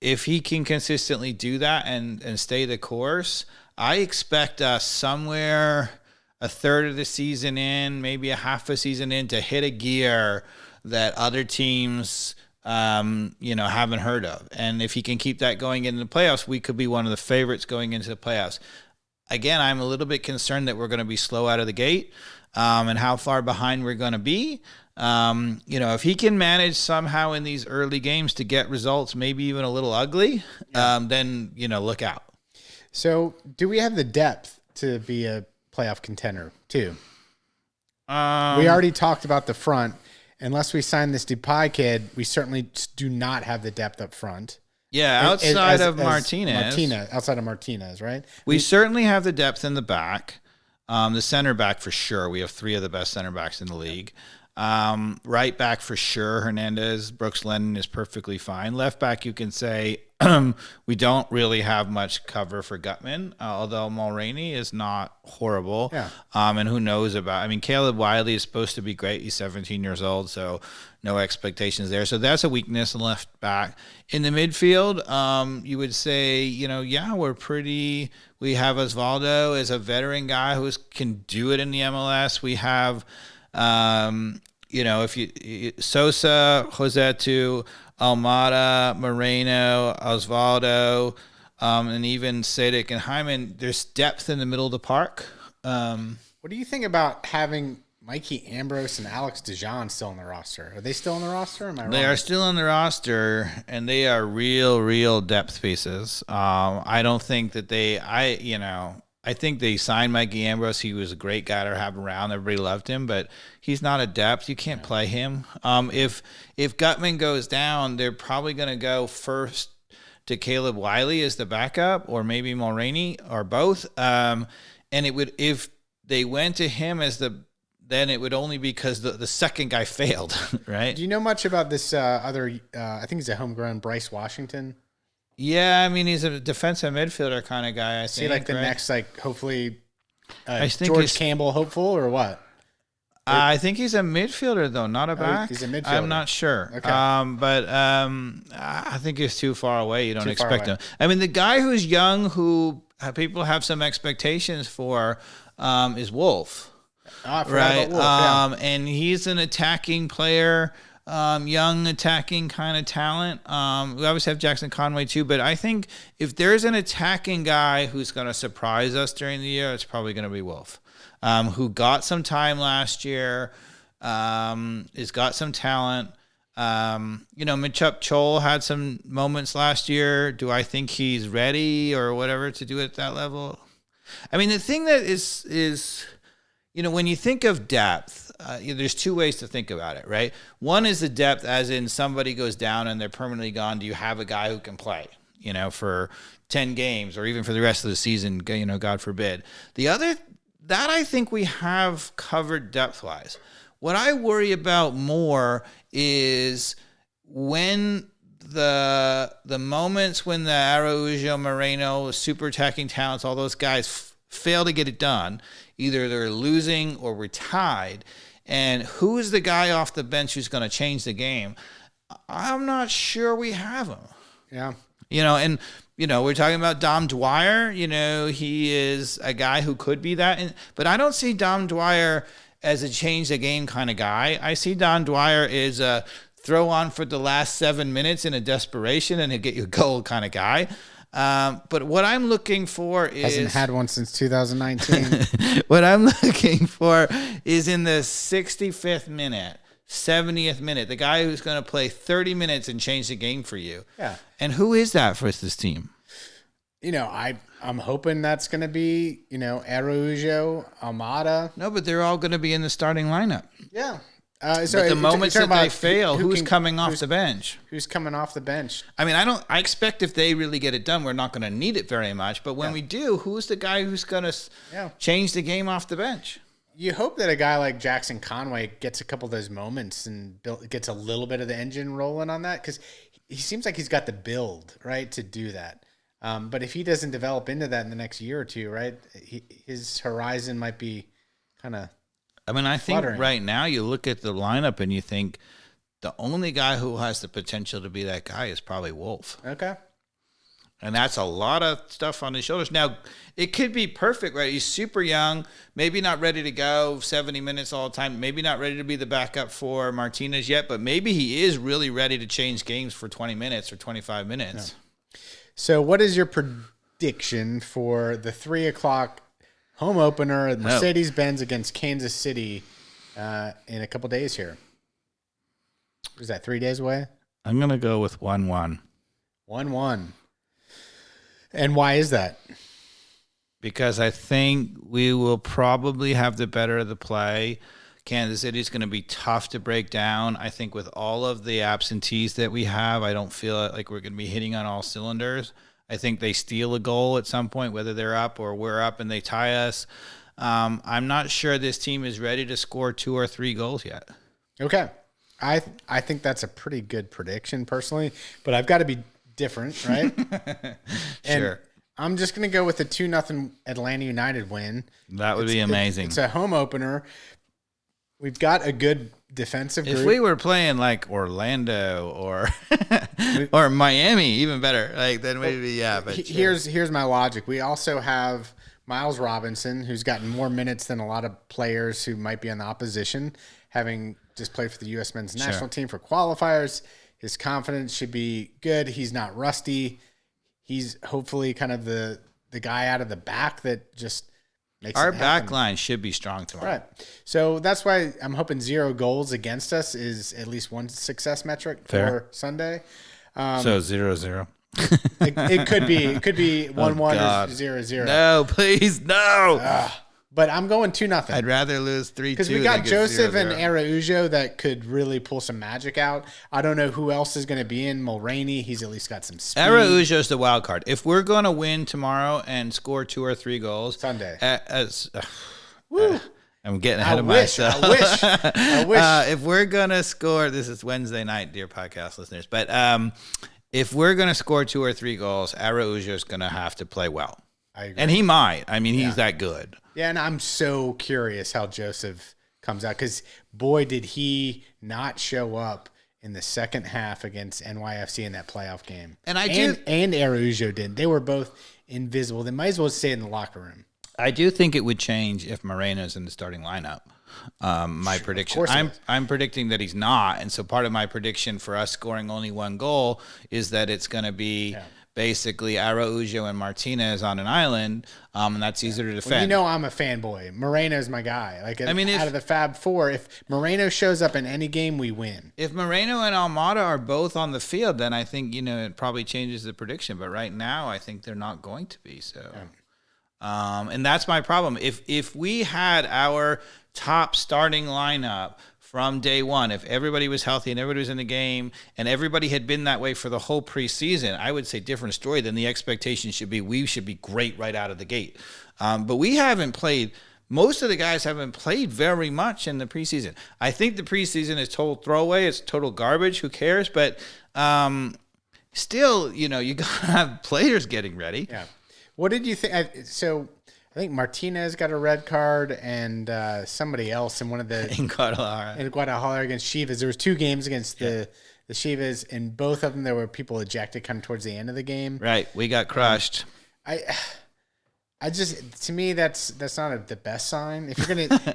if he can consistently do that and stay the course, I expect us somewhere a third of the season in, maybe a half a season in, to hit a gear that other teams, haven't heard of. And if he can keep that going into the playoffs, we could be one of the favorites going into the playoffs. Again, I'm a little bit concerned that we're going to be slow out of the gate, and how far behind we're going to be. If he can manage somehow in these early games to get results, maybe even a little ugly, then, look out. So do we have the depth to be a playoff contender too? We already talked about the front. Unless we sign this Depay kid, we certainly do not have the depth up front. Yeah, outside of Martinez. Outside of Martinez, right? We certainly have the depth in the back. The center back for sure. We have three of the best center backs in the league. Right back for sure. Hernandez, Brooks Lennon is perfectly fine. Left back, you can say we don't really have much cover for Gutman, although Mulroney is not horrible. Yeah. And who knows Caleb Wiley is supposed to be great. He's 17 years old, so no expectations there. So that's a weakness in left back. In the midfield, you would say, we're pretty. We have Osvaldo as a veteran guy who can do it in the MLS. We have, if you Sosa, Josetu, Almada, Moreno, Osvaldo, and even Sadek and Hyman, there's depth in the middle of the park. What do you think about having Mikey Ambrose and Alex DeJean still on the roster? Are they still on the roster? Am I wrong? They are still on the roster, and they are real depth pieces. I don't think that I think they signed Mikey Ambrose. He was a great guy to have around. Everybody loved him, but he's not a depth. You can't play him. If Gutman goes down, they're probably going to go first to Caleb Wiley as the backup, or maybe Mulroney, or both. And it would, if they went to him then it would only be because the second guy failed, right? Do you know much about this other? I think he's a homegrown Bryce Washington. Yeah, he's a defensive midfielder kind of guy. I think the right? next, hopefully, I think George Campbell hopeful or what? I think he's a midfielder though, not a back. He's a midfielder. I'm not sure. Okay. But I think he's too far away. You don't expect him. The guy who's young, who people have some expectations for, is Wolf. Right. Wolf, and he's an attacking player. Young attacking kind of talent. We obviously have Jackson Conway too, but I think if there's an attacking guy who's going to surprise us during the year, it's probably going to be Wolf, who got some time last year, has got some talent. Mitchup Chol had some moments last year. Do I think he's ready or whatever to do it at that level? The thing that is when you think of depth, there's two ways to think about it, right? One is the depth, as in somebody goes down and they're permanently gone. Do you have a guy who can play, for 10 games or even for the rest of the season, God forbid. The other, that I think we have covered depth-wise. What I worry about more is when the moments when the Araujo, Moreno, super attacking talents, all those guys fail to get it done. Either they're losing or we're tied. And who is the guy off the bench who's going to change the game? I'm not sure we have him. Yeah. We're talking about Dom Dwyer. He is a guy who could be that. But I don't see Dom Dwyer as a change the game kind of guy. I see Dom Dwyer as a throw on for the last 7 minutes in a desperation and he'll get you a goal kind of guy. But what I'm looking for is... Hasn't had one since 2019. What I'm looking for is in the 65th minute, 70th minute, the guy who's going to play 30 minutes and change the game for you. Yeah. And who is that for this team? I'm hoping that's going to be, Araujo, Almada. No, but they're all going to be in the starting lineup. Yeah. But the moments that they fail, who's coming off the bench? Who's coming off the bench? I mean, I expect if they really get it done, we're not going to need it very much. But when we do, who's the guy who's going to change the game off the bench? You hope that a guy like Jackson Conway gets a couple of those moments and gets a little bit of the engine rolling on that, because he seems like he's got the build, right, to do that. But if he doesn't develop into that in the next year or two, right, his horizon might be kind of... I think right now you look at the lineup and you think the only guy who has the potential to be that guy is probably Wolf. Okay. And that's a lot of stuff on his shoulders. Now, it could be perfect, right? He's super young, maybe not ready to go 70 minutes all the time, maybe not ready to be the backup for Martinez yet, but maybe he is really ready to change games for 20 minutes or 25 minutes. Yeah. So what is your prediction for the 3 o'clock home opener at Mercedes-Benz against Kansas City in a couple days here? Is that 3 days away? I'm going to go with 1-1. 1-1. And why is that? Because I think we will probably have the better of the play. Kansas City is going to be tough to break down. I think with all of the absentees that we have, I don't feel like we're going to be hitting on all cylinders. I think they steal a goal at some point, whether they're up or we're up and they tie us. I'm not sure this team is ready to score 2 or 3 goals yet. Okay. I think that's a pretty good prediction personally, but I've got to be different, right? Sure. I'm just going to go with a 2-0 Atlanta United win. That would be amazing. It's a home opener. We've got a good defensive group. If we were playing like Orlando or Miami, even better. Then maybe, But here's my logic. We also have Miles Robinson, who's gotten more minutes than a lot of players who might be on the opposition, having just played for the U.S. men's national team for qualifiers. His confidence should be good. He's not rusty. He's hopefully kind of the guy out of the back that just makes our it happen. back line should be strong tomorrow. Right. So that's why I'm hoping 0 goals against us is at least one success metric for Sunday. So 0-0. It could be 1-1 or 0-0. No, please, no. But I'm going 2-0. I'd rather lose 3-2. Because we got Joseph and Araujo that could really pull some magic out. I don't know who else is going to be in. Mulroney, he's at least got some speed. Araujo's the wild card. If we're going to win tomorrow and score 2 or 3 goals. Sunday. I'm getting ahead of myself. I wish. If we're going to score, this is Wednesday night, dear podcast listeners. But if we're going to score 2 or 3 goals, Araujo's going to have to play well. I agree. And he might. He's that good. Yeah, and I'm so curious how Joseph comes out, because boy, did he not show up in the second half against NYFC in that playoff game. And Araujo did. They were both invisible. They might as well stay in the locker room. I do think it would change if Moreno's in the starting lineup. My prediction. I'm predicting that he's not, and so part of my prediction for us scoring only 1 goal is that it's going to be basically Araujo and Martinez on an island, and that's easier to defend. Well, I'm a fanboy. Moreno's my guy. Out of the Fab Four, if Moreno shows up in any game, we win. If Moreno and Almada are both on the field, then I think it probably changes the prediction. But right now, I think they're not going to be. So, and that's my problem. If we had our top starting lineup from day one, if everybody was healthy and everybody was in the game and everybody had been that way for the whole preseason, I would say different story. Then the expectation should be we should be great right out of the gate. But we haven't played most of the guys haven't played very much in the preseason. I think the preseason is total throwaway. It's total garbage. Who cares? But still, you got to have players getting ready. Yeah. What did you think? I think Martinez got a red card and somebody else in one of the... In Guadalajara against Chivas. There was 2 games against the Chivas, and both of them there were people ejected kind of towards the end of the game. Right. We got crushed. I just, to me, that's not the best sign. If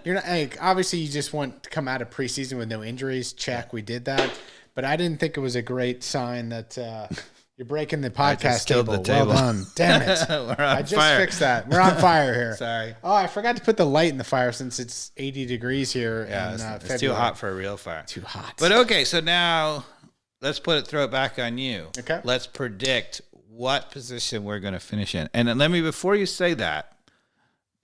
you're not obviously you just want to come out of preseason with no injuries. Check, we did that, but I didn't think it was a great sign that you're breaking the podcast table. Well done, damn it! I just fixed that. We're on fire here. Sorry. Oh, I forgot to put the light in the fire since it's 80 degrees here. Yeah, it's too hot for a real fire. Too hot. But okay, so now let's throw it back on you. Okay. Let's predict what position we're going to finish in. And let me, before you say that,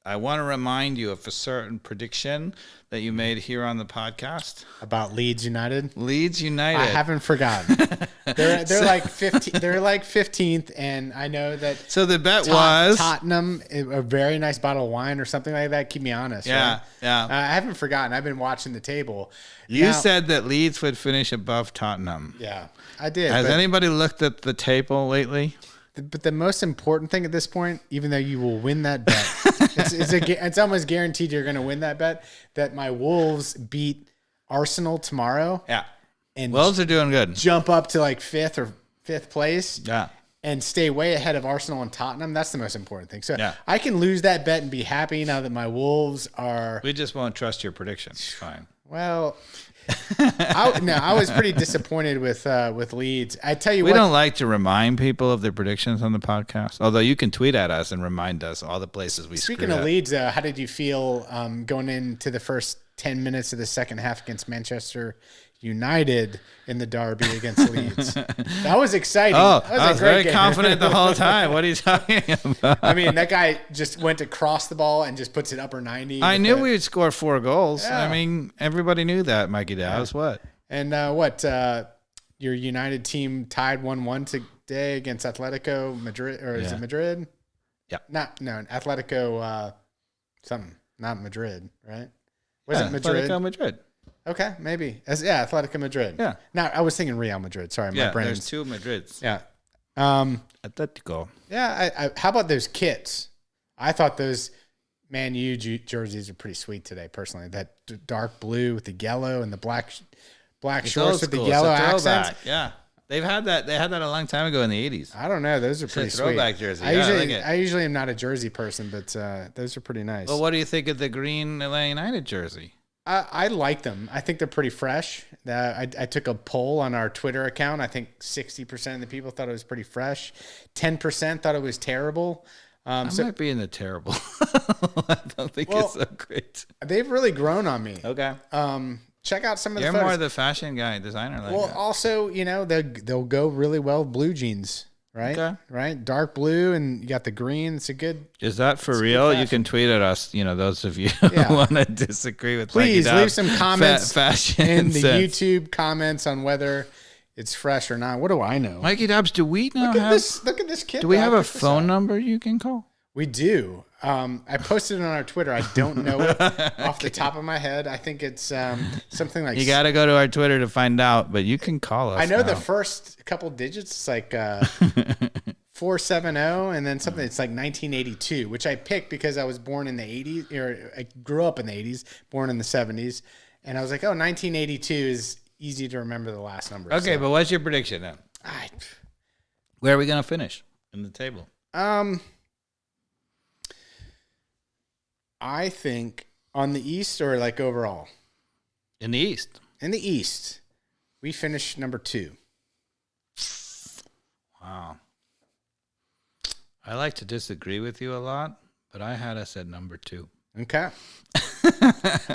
I want to remind you of a certain prediction that you made here on the podcast about Leeds United. Leeds United. I haven't forgotten. They're like 15. They're like 15th, and I know that. So the bet was Tottenham, a very nice bottle of wine or something like that. Keep me honest. Yeah, right? yeah. I haven't forgotten. I've been watching the table. You said that Leeds would finish above Tottenham. Yeah, I did. Has anybody looked at the table lately? But the most important thing at this point, even though you will win that bet, it's almost guaranteed you're going to win that bet, that my Wolves beat Arsenal tomorrow. Yeah. And Wolves are doing good. Jump up to like fifth place. Yeah. And stay way ahead of Arsenal and Tottenham. That's the most important thing. So yeah. I can lose that bet and be happy now that my Wolves are... We just won't trust your predictions. It's fine. Well... I was pretty disappointed with Leeds. I tell you we don't like to remind people of their predictions on the podcast, although you can tweet at us and remind us all the places we screwed up. Speaking of Leeds, how did you feel going into the first 10 minutes of the second half against Manchester United in the derby against Leeds? That was exciting. Oh, that was I was very confident the whole time. What are you talking about? I mean, that guy just went to cross the ball and just puts it upper 90. I knew we would score 4 goals. Yeah. I mean, everybody knew that, Mikey Dow's. Yeah. What? And your United team tied 1-1 today against Atlético Madrid, or is it Madrid? Yeah. No, Atlético something, not Madrid, right? Was it Madrid? Atlético Madrid. Okay, maybe. Atlético Madrid. Yeah. Now I was thinking Real Madrid. Sorry, my brain. There's 2 Madrids. Yeah. Atlético. Yeah. How about those kits? I thought those Man U jerseys are pretty sweet today. Personally, that dark blue with the yellow and the black shorts with the yellow accents. Yeah. They had that a long time ago in the 80s. I don't know. Those are pretty sweet. Throwback jersey. I usually am not a jersey person, but those are pretty nice. Well, what do you think of the green Atlanta United jersey? I like them. I think they're pretty fresh. I took a poll on our Twitter account. I think 60% of the people thought it was pretty fresh. 10% thought it was terrible. I might be in the terrible. I don't think it's so great. They've really grown on me. Okay. Check out some of the You're photos. more the fashion guy, designer. Also, they'll go really well with blue jeans. Right? Okay. Right? Dark blue, and you got the green. It's a good... Is that for real? You can tweet at us, those of you who want to disagree with Please leave some comments fashion in the YouTube comments on whether it's fresh or not. What do I know? Mikey Dobbs, do we now look at this kid. Do we have a phone number you can call? We do. I posted it on our Twitter. I don't know it off the top of my head. I think it's something like... You got to go to our Twitter to find out, but you can call us. I know the first couple digits. It's like 470, and then something. It's like 1982, which I picked because I was born in the 80s, or I grew up in the 80s, born in the 70s, and I was like, 1982 is easy to remember the last number. Okay, but what's your prediction then? Where are we going to finish in the table? I think on the East, or like overall? In the East. In the East, we finished number 2. Wow. I like to disagree with you a lot, but I had us at number 2. Okay.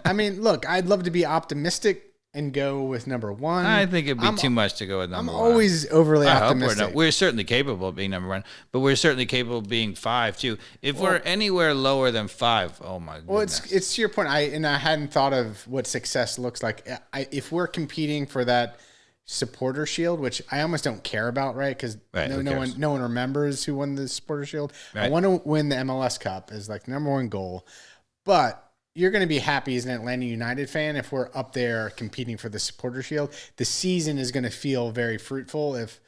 I mean, look, I'd love to be optimistic and go with number 1. I think it'd be too much to go with number 1. I'm always overly optimistic. We're certainly capable of being number 1, but we're certainly capable of being 5 too. If we're anywhere lower than 5, oh my goodness. Well, it's to your point. I hadn't thought of what success looks like. If we're competing for that supporter shield, which I almost don't care about, right? Because no one remembers who won the supporter shield. Right. I want to win the MLS Cup is like the number 1 goal, but you're going to be happy as an Atlanta United fan if we're up there competing for the Supporter Shield. The season is going to feel very fruitful if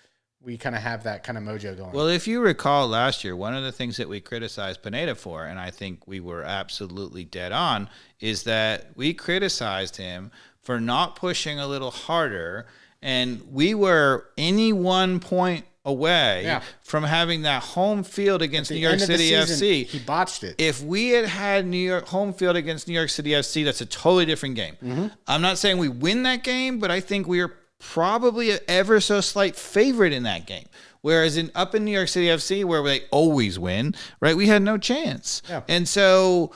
we kind of have that kind of mojo going. Well, if you recall last year, one of the things that we criticized Pineda for, and I think we were absolutely dead on, is that we criticized him for not pushing a little harder, and we were any 1 point away from having that home field against New York City FC. He botched it. If we had New York home field against New York City FC, that's a totally different game. Mm-hmm. I'm not saying we win that game, but I think we are probably an ever so slight favorite in that game. Whereas up in New York City FC, where they always win, right, we had no chance. Yeah. And so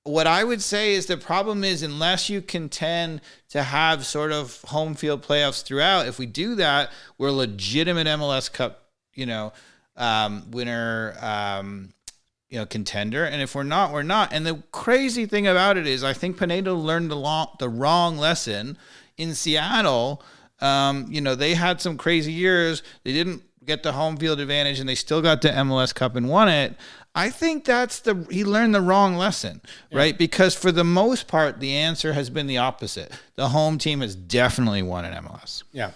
what I would say is the problem is unless you contend to have sort of home field playoffs throughout, if we do that, we're a legitimate MLS Cup, winner, contender. And if we're not, we're not. And the crazy thing about it is I think Pineda learned the wrong lesson in Seattle. They had some crazy years. They didn't get the home field advantage and they still got the MLS Cup and won it. I think he learned the wrong lesson, right? Because for the most part, the answer has been the opposite. The home team has definitely won an MLS. Yeah.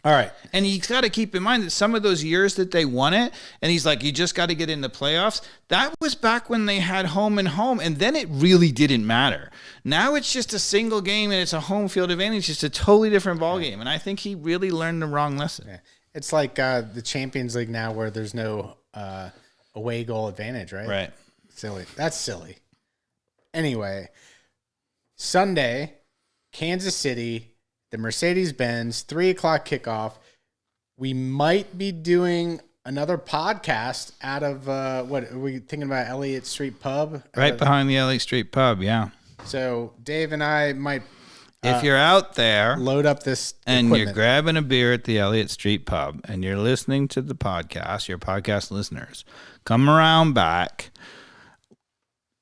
All right. And he's got to keep in mind that some of those years that they won it, and he's like, you just got to get in the playoffs. That was back when they had home and home, and then it really didn't matter. Now it's just a single game, and it's a home field advantage. It's a totally different ballgame, and I think he really learned the wrong lesson. Yeah. It's like the Champions League now where there's no away goal advantage, right? Right. Silly. That's silly. Anyway, Sunday, Kansas City, the Mercedes-Benz, 3:00 kickoff. We might be doing another podcast out of, what are we thinking about, Elliott Street Pub? Right behind the Elliott Street Pub, yeah. So Dave and I might... if you're out there, load up this and equipment. You're grabbing a beer at the Elliott Street Pub and you're listening to the podcast, your podcast listeners, come around back.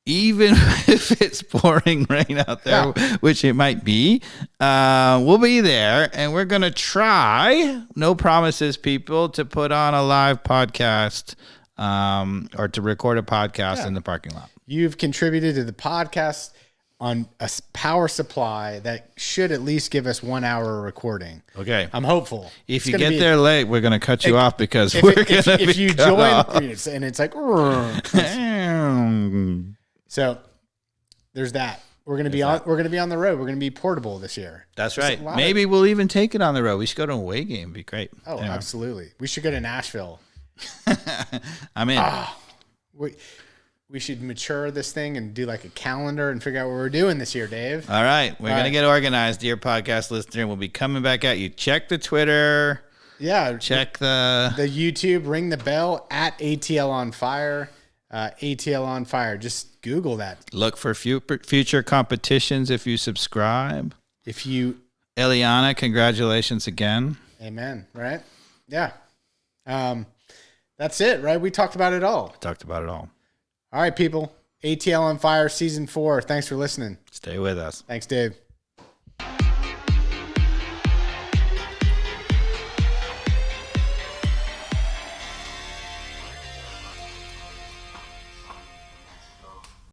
Even if it's pouring rain out there, which it might be, we'll be there and we're going to try, no promises, people, to put on a live podcast or to record a podcast in the parking lot. You've contributed to the podcast on a power supply that should at least give us 1 hour recording. Okay. I'm hopeful. If you get there late, we're going to cut you off because we're going to be if you cut join off. And it's like, so there's that. We're going to be on the road. We're going to be portable this year. That's right. Maybe we'll even take it on the road. We should go to an away game. It'd be great. Oh, absolutely. We should go to Nashville. I'm in. We should mature this thing and do like a calendar and figure out what we're doing this year, Dave. All right. We're going to get organized, dear podcast listener. We'll be coming back at you. Check the Twitter. Yeah. Check the YouTube. Ring the bell at ATLONFIRE. ATLONFIRE. Just Google that. Look for future competitions if you subscribe. Eliana, congratulations again. Amen. Right? Yeah. That's it, right? We talked about it all. All right, people. ATL on Fire Season 4. Thanks for listening. Stay with us. Thanks, Dave.